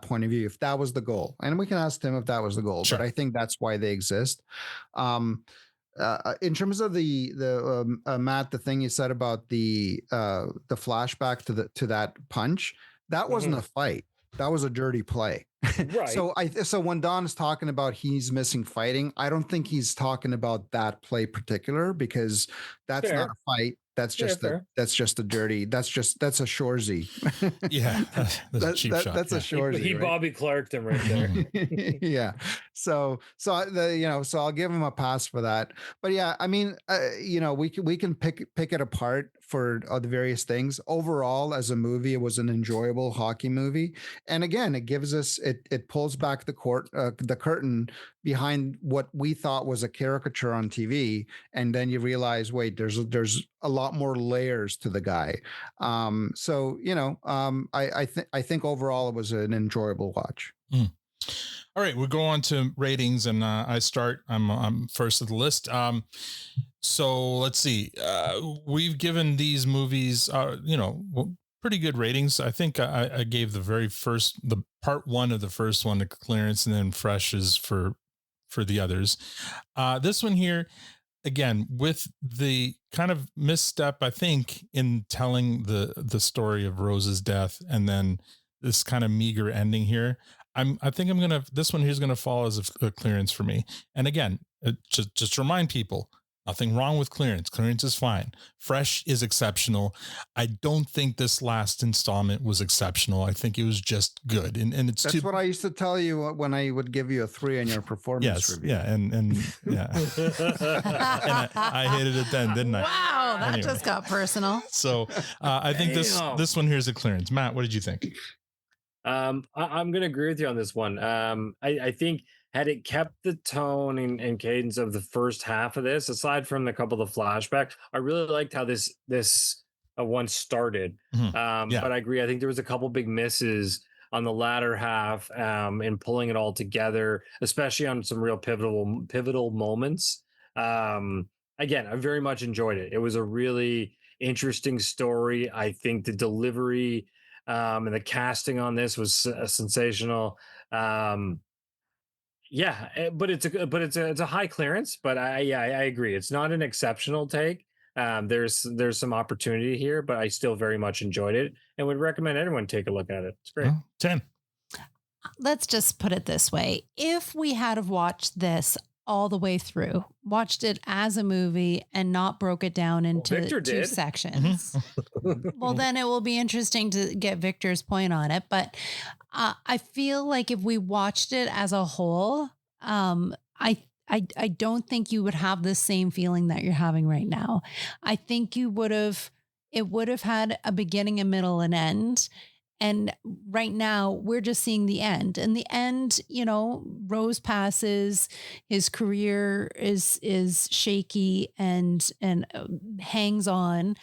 point of view, if that was the goal. And we can ask Tim if that was the goal, but I think that's why they exist. In terms of the Matt, the thing you said about the flashback to that punch, that wasn't a fight. That was a dirty play. Right. So when Don is talking about he's missing fighting, I don't think he's talking about that play particular, because that's not a fight. That's just that's a Shorzy. Yeah, that's a cheap shot. That's a Shorzy. He right? Bobby Clarked him right there. Yeah. So I'll give him a pass for that. But yeah, I mean, we can pick it apart for the various things. Overall, as a movie, it was an enjoyable hockey movie. And again, it gives us it pulls back the curtain behind what we thought was a caricature on TV, and then you realize, wait, there's a lot more layers to the guy. I think overall it was an enjoyable watch. All right, we'll go on to ratings, and I'm first of the list. So let's see. We've given these movies, pretty good ratings. I think I gave the part one of the first one to clearance, and then fresh is for the others. This one here, again, with the kind of misstep, I think, in telling the story of Rose's death, and then this kind of meager ending here. This one here's gonna fall as a clearance for me. And again, just remind people, nothing wrong with clearance. Clearance is fine. Fresh is exceptional. I don't think this last installment was exceptional. I think it was just good. And that's what I used to tell you when I would give you a 3 on your performance review. Yeah, and yeah. And I hated it then, didn't I? Wow, that just got personal. So I think this one here is a clearance. Matt, what did you think? I'm going to agree with you on this one. I think had it kept the tone and cadence of the first half of this, aside from a couple of the flashbacks, I really liked how this one started. Mm-hmm. But I agree. I think there was a couple big misses on the latter half in pulling it all together, especially on some real pivotal moments. Again, I very much enjoyed it. It was a really interesting story. I think the delivery and the casting on this was sensational. But it's a high clearance. But I agree. It's not an exceptional take. There's some opportunity here, but I still very much enjoyed it and would recommend everyone take a look at it. It's great. 10. Let's just put it this way: if we had have watched this all the way through, watched it as a movie and not broke it down into 2 sections. Mm-hmm. Well, then it will be interesting to get Victor's point on it. But I feel like if we watched it as a whole, I don't think you would have the same feeling that you're having right now. I think it would have had a beginning, a middle, and end. And right now we're just seeing the end, and the end, Rose passes, his career is shaky and hangs on.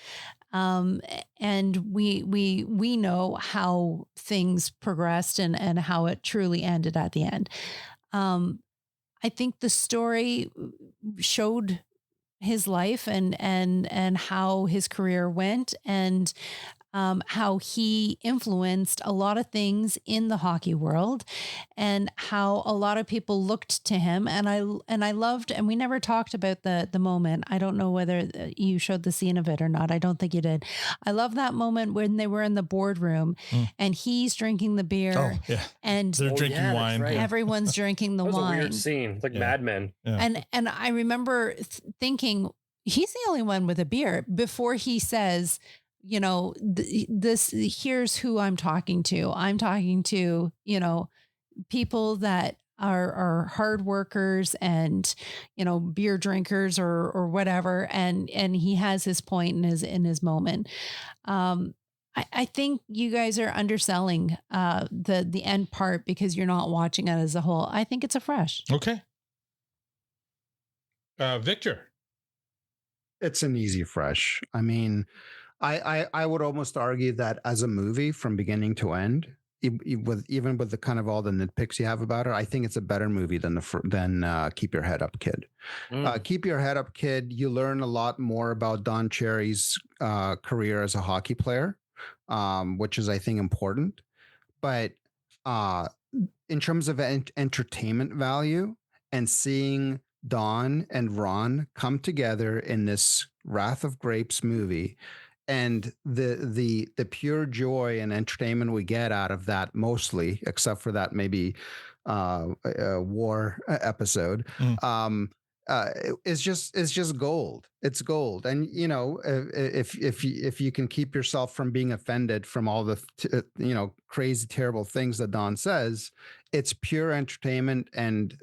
And we know how things progressed and how it truly ended at the end. I think the story showed his life and how his career went, and how he influenced a lot of things in the hockey world, and how a lot of people looked to him. And I loved, and we never talked about the moment. I don't know whether you showed the scene of it or not. I don't think you did. I love that moment when they were in the boardroom and he's drinking the beer and they're drinking wine. Right. Everyone's drinking the that was wine. a weird scene. It's like Mad Men. Yeah. And I remember thinking, he's the only one with a beer, before he says, here's who I'm talking to. I'm talking to, people that are hard workers and, beer drinkers or whatever. And he has his point in his moment. I think you guys are underselling the end part because you're not watching it as a whole. I think it's a fresh. Okay. Victor. It's an easy fresh. I mean, I would almost argue that as a movie from beginning to end, even with the kind of all the nitpicks you have about it, I think it's a better movie than Keep Your Head Up, Kid. Keep Your Head Up, Kid. You learn a lot more about Don Cherry's career as a hockey player, which is, I think, important. But in terms of entertainment value and seeing Don and Ron come together in this Wrath of Grapes movie, and the pure joy and entertainment we get out of that, mostly, except for that maybe war episode, is just gold. It's gold. And you know, if you can keep yourself from being offended from all the crazy terrible things that Don says, it's pure entertainment. And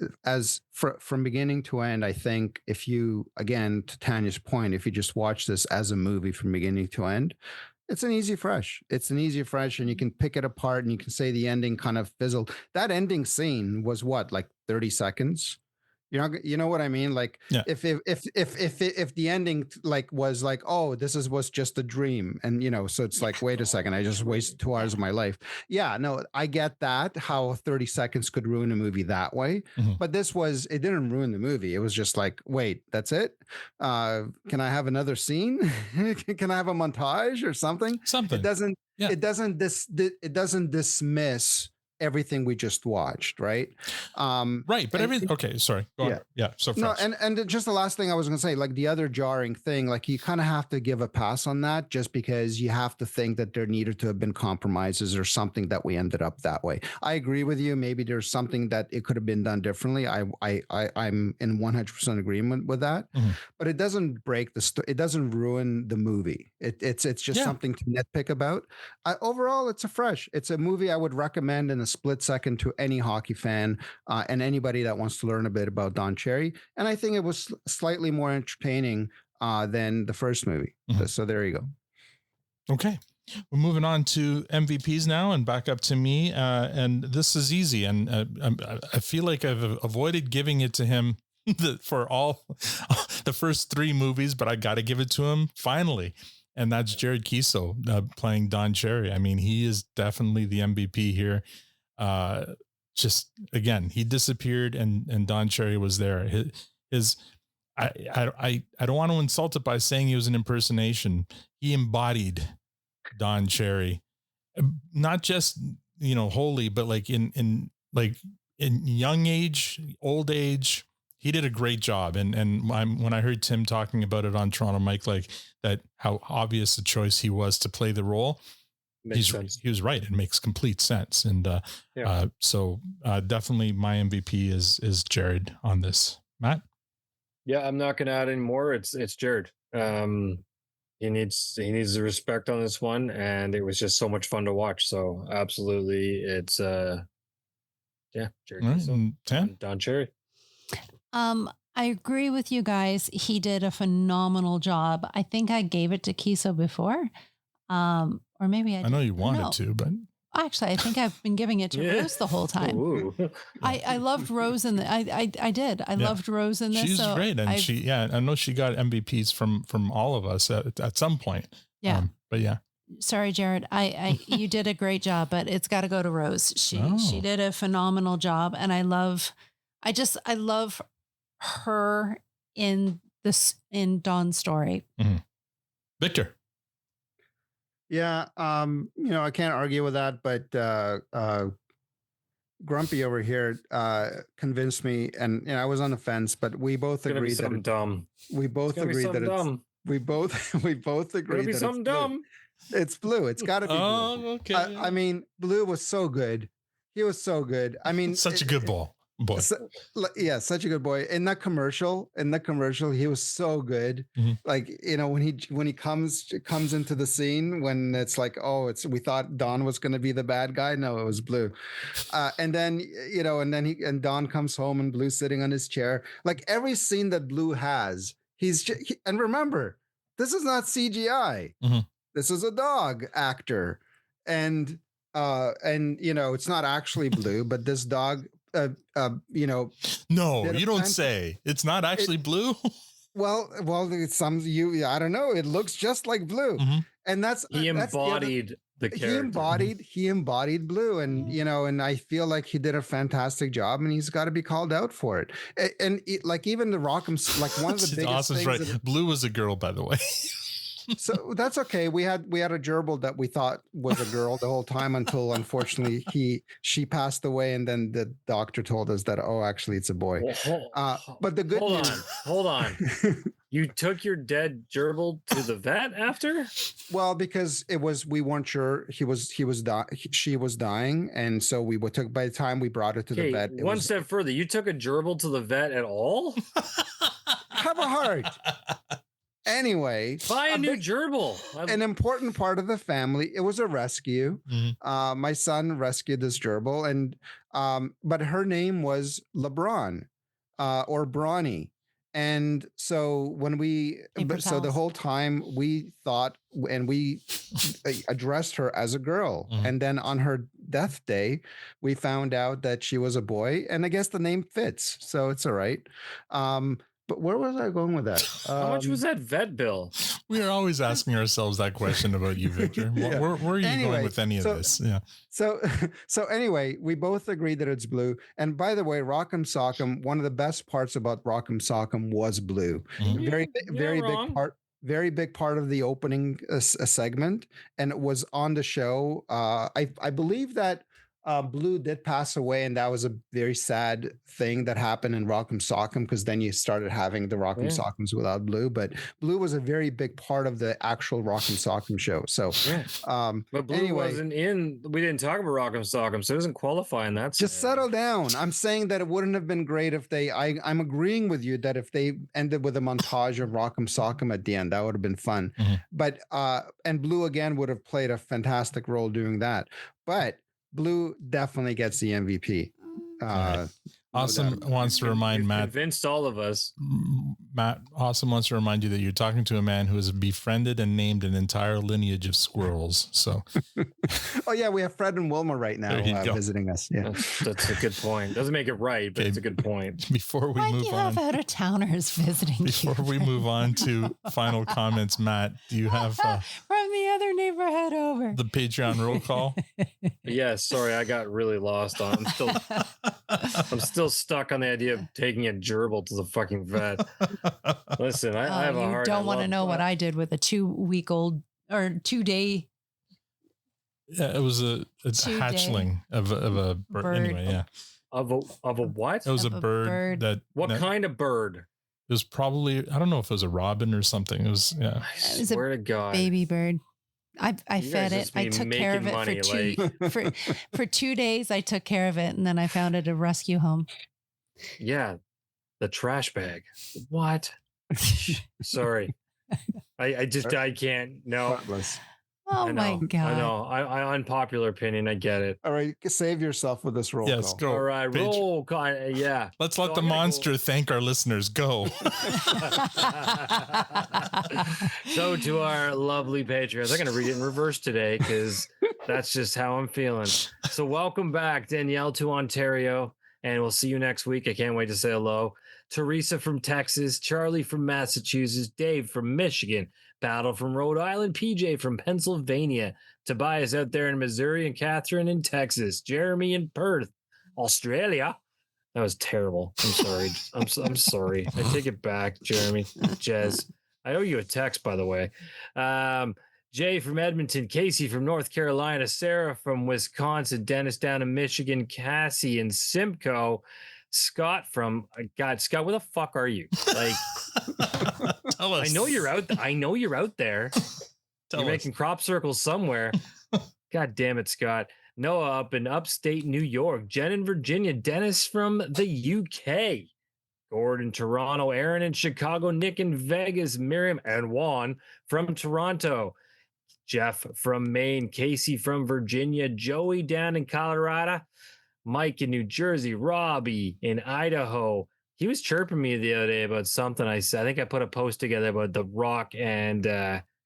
from beginning to end, I think if you, again, to Tanya's point, if you just watch this as a movie from beginning to end, it's an easy fresh. It's an easy fresh, and you can pick it apart and you can say the ending kind of fizzled. That ending scene was what, like 30 seconds? You know what I mean? Like, yeah. if the ending like was like, oh, was just a dream, and so it's like, wait a second, I just wasted 2 hours of my life. Yeah, no, I get that, how 30 seconds could ruin a movie that way, but it didn't ruin the movie. It was just like, wait, that's it? Can I have another scene? Can I have a montage or something? Something. It doesn't dismiss everything we just watched, right? Right, but okay, sorry, go on. Yeah, so no, and just the last thing I was going to say, like the other jarring thing, like you kind of have to give a pass on that, just because you have to think that there needed to have been compromises or something that we ended up that way. I agree with you. Maybe there's something that it could have been done differently. I'm in 100% agreement with that, but it doesn't break it doesn't ruin the movie. It's just something to nitpick about. Overall, it's a movie I would recommend in a split second to any hockey fan and anybody that wants to learn a bit about Don Cherry. And I think it was slightly more entertaining than the first movie. So there you go. Okay. We're moving on to MVPs now, and back up to me. And this is easy. And I feel like I've avoided giving it to him for all the first 3 movies, but I got to give it to him finally. And that's Jared Keeso playing Don Cherry. I mean, he is definitely the MVP here. Just again, he disappeared and Don Cherry was there. I don't want to insult it by saying he was an impersonation. He embodied Don Cherry, not just wholly, but like in young age, old age. He did a great job. And when I heard Tim talking about it on Toronto Mike, like that, how obvious a choice he was to play the role. He was right. It makes complete sense. And so definitely my MVP is Jared on this. Matt? Yeah, I'm not going to add any more. It's Jared. He needs the respect on this one, and it was just so much fun to watch. So absolutely, it's Jared. Right, Don Cherry. I agree with you guys. He did a phenomenal job. I think I gave it to Keeso before. Or maybe I know you wanted to, but actually, I think I've been giving it to Rose the whole time. I loved Rose in the. I did. I loved Rose in this. She's great, and I know she got MVPs from all of us at some point. Yeah, but yeah. Sorry, Jared. You did a great job, but it's got to go to Rose. She did a phenomenal job, and I love her in Don's story. Victor. Yeah, I can't argue with that, but Grumpy over here convinced me, and I was on the fence, but we both agreed that dumb. We both agreed that dumb. We both agreed that something dumb. It's Blue. It's got to be Blue. Okay. I mean, Blue was so good. He was so good. I mean, such a good boy. Such a good boy. In that commercial, he was so good. Like, when he comes into the scene, when it's like, we thought Don was going to be the bad guy. No, it was Blue. And then Don comes home and Blue's sitting on his chair. Like every scene that Blue has, and remember, this is not CGI. This is a dog actor. And it's not actually Blue, but this dog, no, you don't say. It's not actually Blue. Well, I don't know. It looks just like Blue, and he embodied the character. He embodied Blue, and and I feel like he did a fantastic job, and he's got to be called out for it. And even the Rock'em, like one of the biggest things. Right. Blue was a girl, by the way. So that's okay. We had a gerbil that we thought was a girl the whole time until unfortunately she passed away, and then the doctor told us that actually it's a boy. But the good news. Hold on. You took your dead gerbil to the vet after? Well, because we weren't sure she was dying, and so we took. By the time we brought her to the vet, one step further, you took a gerbil to the vet at all? Have a heart. Anyway, buy a new gerbil. An important part of the family. It was a rescue. Mm-hmm. My son rescued this gerbil, and but her name was LeBron or Bronny. And so so the whole time we thought, and we addressed her as a girl. Mm-hmm. And then on her death day, we found out that she was a boy, and I guess the name fits. So it's all right. But where was I going with that? How much was that vet bill? We are always asking ourselves that question about you, Victor. Yeah. Where are you going with any of this? Yeah. So anyway, we both agree that it's blue. And by the way, Rock'em Sock'em, one of the best parts about Rock'em Sock'em was blue. Mm-hmm. Very big part of the opening segment, and it was on the show. I believe that Blue did pass away, and that was a very sad thing that happened in Rock'em Sock'em, because then you started having the Rock'em Sock'ems without Blue. But Blue was a very big part of the actual Rock'em Sock'em show. So, but Blue wasn't in. We didn't talk about Rock'em Sock'em, so it doesn't qualify in that. Just settle down. I'm saying that it wouldn't have been great if they. I'm agreeing with you that if they ended with a montage of Rock'em Sock'em at the end, that would have been fun. Mm-hmm. But and Blue again would have played a fantastic role doing that. But Blue definitely gets the MVP. Awesome wants to remind Matt. Convinced all of us. Matt Awesome wants to remind you that you're talking to a man who has befriended and named an entire lineage of squirrels. So, oh yeah, we have Fred and Wilma right now visiting us. Yeah, that's a good point. Doesn't make it right, but it's a good point. Before we move on, you have out of towners visiting. Before we move on to final comments, Matt, do you have from the other neighborhood over the Patreon roll call? Yes, sorry, I got really lost on. I'm still stuck on the idea of taking a gerbil to the fucking vet. Listen, I have a heart. You don't want to know what I did with a 2-week-old or 2-day. Yeah, it was a hatchling of a bird. Anyway, yeah. Of a what? It was a bird. That. What kind of bird? It was probably, I don't know if it was a robin or something. It was, yeah. I swear to God. Baby bird. I fed it. I took care of it for 2 days. I took care of it, and then I found it a rescue home. Yeah, the trash bag. What? Sorry, I can't. No. Oh my God! I know. I unpopular opinion. I get it. All right, save yourself with this roll. Yes, go. All right, roll call. Yeah. Let's let the monster thank our listeners. Go. So to our lovely patrons, I'm going to read it in reverse today because that's just how I'm feeling. So welcome back, Danielle to Ontario, and we'll see you next week. I can't wait to say hello. Teresa from Texas, Charlie from Massachusetts, Dave from Michigan, Battle from Rhode Island, PJ from Pennsylvania, Tobias out there in Missouri, and Catherine in Texas, Jeremy in Perth, Australia. That was terrible. I'm sorry. I'm sorry. I take it back, Jeremy. Jez. I owe you a text, by the way. Jay from Edmonton, Casey from North Carolina, Sarah from Wisconsin, Dennis down in Michigan, Cassie in Simcoe, Scott from Scott, where the fuck are you? Like, tell us. I know you're out there. You're making crop circles somewhere. God damn it, Scott. Noah up in upstate New York, Jen in Virginia, Dennis from the UK, Gordon, Toronto, Aaron in Chicago, Nick in Vegas, Miriam and Juan from Toronto, Jeff from Maine, Casey from Virginia, Joey down in Colorado, Mike in New Jersey, Robbie in Idaho. He was chirping me the other day about something I said. I think I put a post together about The Rock and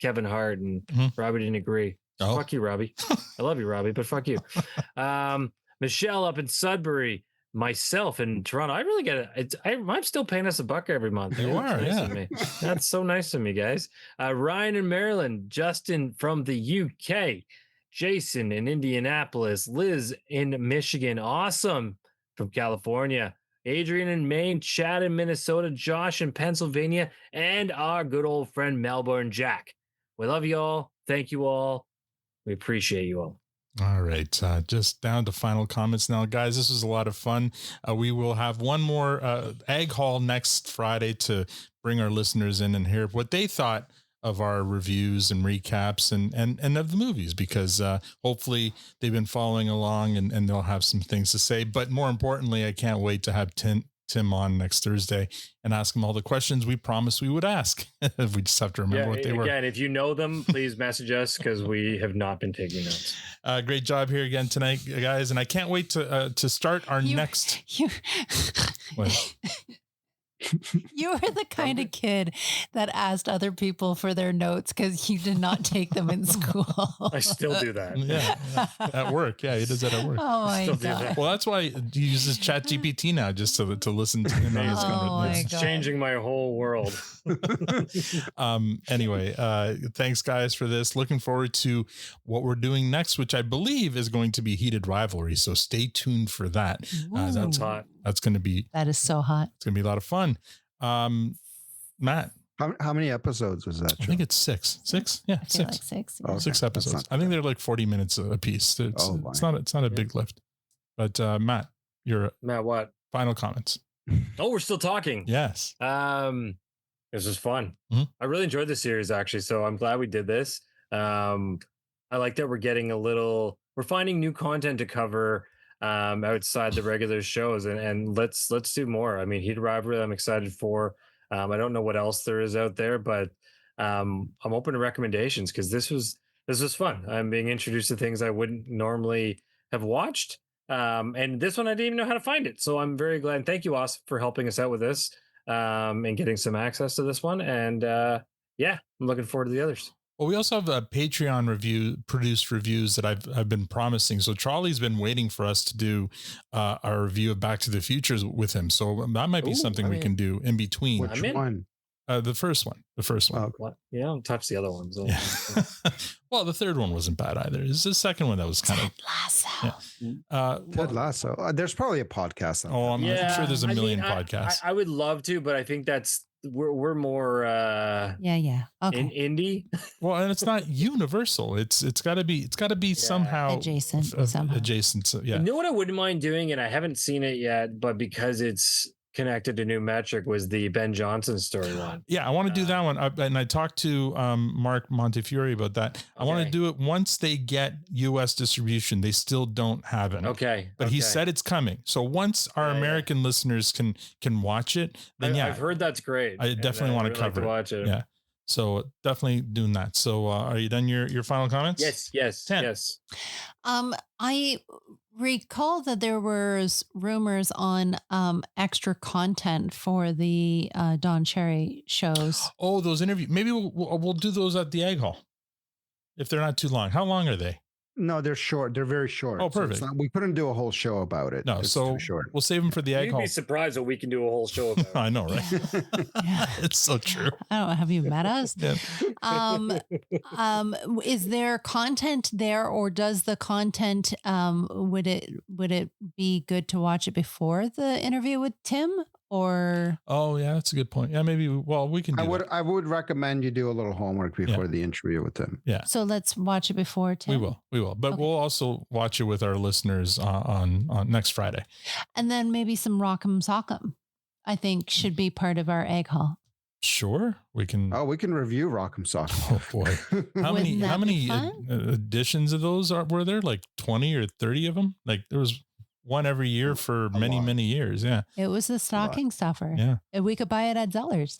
Kevin Hart, and Robbie didn't agree. Oh. Fuck you, Robbie. I love you, Robbie, but fuck you. Michelle up in Sudbury, myself in Toronto. I really get it. I'm still paying us $1 every month. You are, nice yeah. of me. That's so nice of me, guys. Ryan in Maryland, Justin from the UK, Jason in Indianapolis, Liz in Michigan, Awesome from California, Adrian in Maine, Chad in Minnesota, Josh in Pennsylvania, and our good old friend Melbourne Jack. We love you all. Thank you all. We appreciate you all. All right. Just down to final comments now, guys. This was a lot of fun. We will have one more egg haul next Friday to bring our listeners in and hear what they thought of our reviews and recaps and of the movies, because hopefully they've been following along and they'll have some things to say. But more importantly, I can't wait to have Tim on next Thursday and ask him all the questions we promised we would ask. We just have to remember what they were. Again, if you know them, please message us because we have not been taking notes. Great job here again tonight, guys. And I can't wait to start our next. What? You were the kind of kid that asked other people for their notes because you did not take them in school. I still do that. Yeah. At work. Yeah, he does that at work. Oh my God. Well, that's why he uses ChatGPT now, just to listen to him. It's changing my whole world. Anyway, thanks guys for this. Looking forward to what we're doing next, which I believe is going to be Heated Rivalry. So stay tuned for that. That's hot. That's going to be. That is so hot. It's going to be a lot of fun. Matt. How many episodes was that? I think it's 6. 6? Yeah, 6. Like 6. Okay. 6 episodes. I think they're like 40 minutes a piece. It's not a big lift. But Matt, Matt, what? Final comments. Oh, we're still talking. Yes. This was fun. Mm-hmm. I really enjoyed this series actually. So I'm glad we did this. I like that we're finding new content to cover outside the regular shows, and let's do more. I mean, Heated Rivalry, I'm excited for. I don't know what else there is out there, but I'm open to recommendations because this was fun. I'm being introduced to things I wouldn't normally have watched. And this one I didn't even know how to find it. So I'm very glad. And thank you, Os, for helping us out with this and getting some access to this one. And I'm looking forward to the others. Well, we also have a Patreon produced reviews that I've been promising. So Charlie's been waiting for us to do our review of Back to the Future with him. So that might be something we can do in between. Which one? The first one. Oh, yeah, don't touch the other ones. Yeah. Well, the third one wasn't bad either. It's the second one that was kind of Lasso. Yeah. Ted Lasso. There's probably a podcast. I'm sure there's a million podcasts. I would love to, but I think we're more okay. in indie. Well, and it's not universal. It's got to be somehow adjacent. So, yeah. You know what I wouldn't mind doing, and I haven't seen it yet, but because it's connected to New Metric, was the Ben Johnson storyline. Yeah, I want to do that one. And I talked to Mark Montefiore about that. I want to do it once they get US distribution. They still don't have it. Okay. But he said it's coming. So once our American listeners can watch it, then I've heard that's great. I definitely want to cover it. Watch it. Yeah. So definitely doing that. So are you done your final comments? Yes. 10. Yes. I recall that there was rumors on extra content for the Don Cherry shows. Oh, those interviews. Maybe we'll do those at the Egg Hall if they're not too long. How long are they? No, they're short. They're very short. Oh, perfect. So we couldn't do a whole show about it. No, it's so too short. We'll save them for the Egg Hall. You'd be surprised that we can do a whole show about it. I know, right? It's so true. I don't know. Have you met us? Yeah. Is there content there, or does the content would it be good to watch it before the interview with Tim? Or yeah, that's a good point. Yeah, maybe. Well, we can. I would recommend you do a little homework before the interview with them. Yeah. So let's watch it before Tim. We will. But we'll also watch it with our listeners on next Friday. And then maybe some Rock'em Sock'em, I think, should be part of our Egg Hall. Sure, we can. Oh, we can review Rock'em Sock'em. Oh boy, how many editions of those were there? Like 20 or 30 of them? Like there was one every year for many years. Yeah. It was the stocking stuffer. Yeah. And we could buy it at Zellers.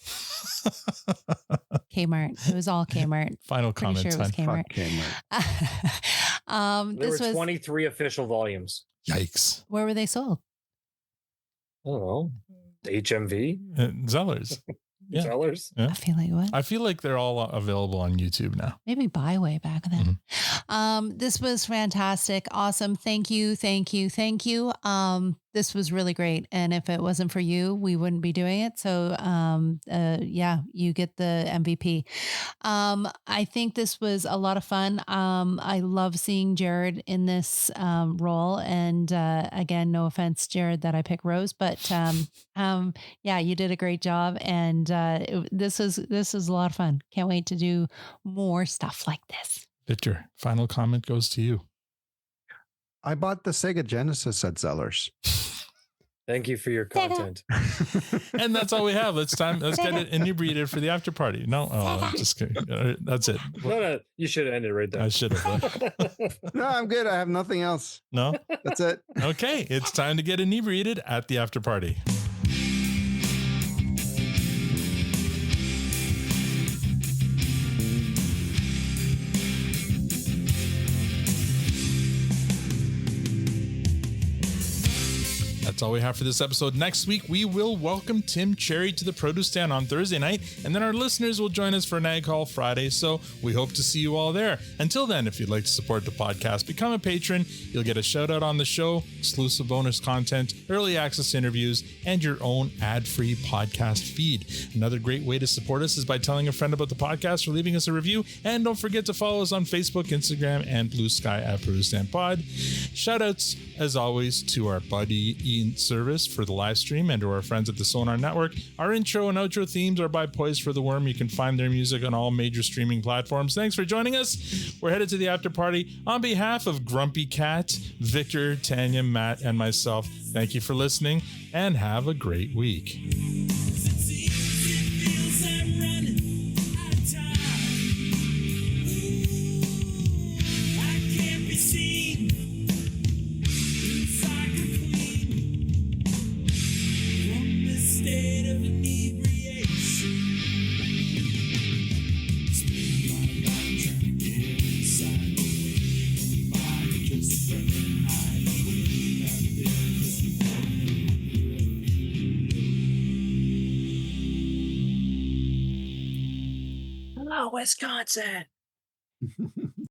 Kmart. It was all Kmart. Final Pretty comments. sure it was Kmart. There were 23 official volumes. Yikes. Where were they sold? I don't know. HMV? Zellers. Yeah. Zellers? Yeah. I feel like they're all available on YouTube now. Maybe Byway back then. This was fantastic. Awesome. Thank you. This was really great. And if it wasn't for you, we wouldn't be doing it. So, you get the MVP. I think this was a lot of fun. I love seeing Jared in this role. And again, no offense, Jared, that I pick Rose, but you did a great job. And this is a lot of fun. Can't wait to do more stuff like this. Victor, final comment goes to you. I bought the Sega Genesis at Zellers. Thank you for your content. And that's all we have. Let's get it inebriated for the after party. No, I'm just kidding. That's it. No, you should have ended right there. I should have. No, I'm good. I have nothing else. No? That's it. Okay, it's time to get inebriated at the after party. That's all we have for this episode. Next week, we will welcome Tim Cherry to the produce stand on Thursday night, and then our listeners will join us for Nag Hall Friday, so we hope to see you all there. Until then, if you'd like to support the podcast, become a patron. You'll get a shout out on the show, exclusive bonus content, early access interviews, and your own ad-free podcast feed. Another great way to support us is by telling a friend about the podcast or leaving us a review, and don't forget to follow us on Facebook, Instagram, and Blue Sky at Produce Stand Pod. Shout outs, as always, to our buddy Ian Service for the live stream and to our friends at the Sonar Network. Our intro and outro themes are by Poise for the Worm. You can find their music on all major streaming platforms. Thanks for joining us. We're headed to the after party. On behalf of Grumpy Cat, Victor, Tanya, Matt, and myself, thank you for listening and have a great week. Wisconsin.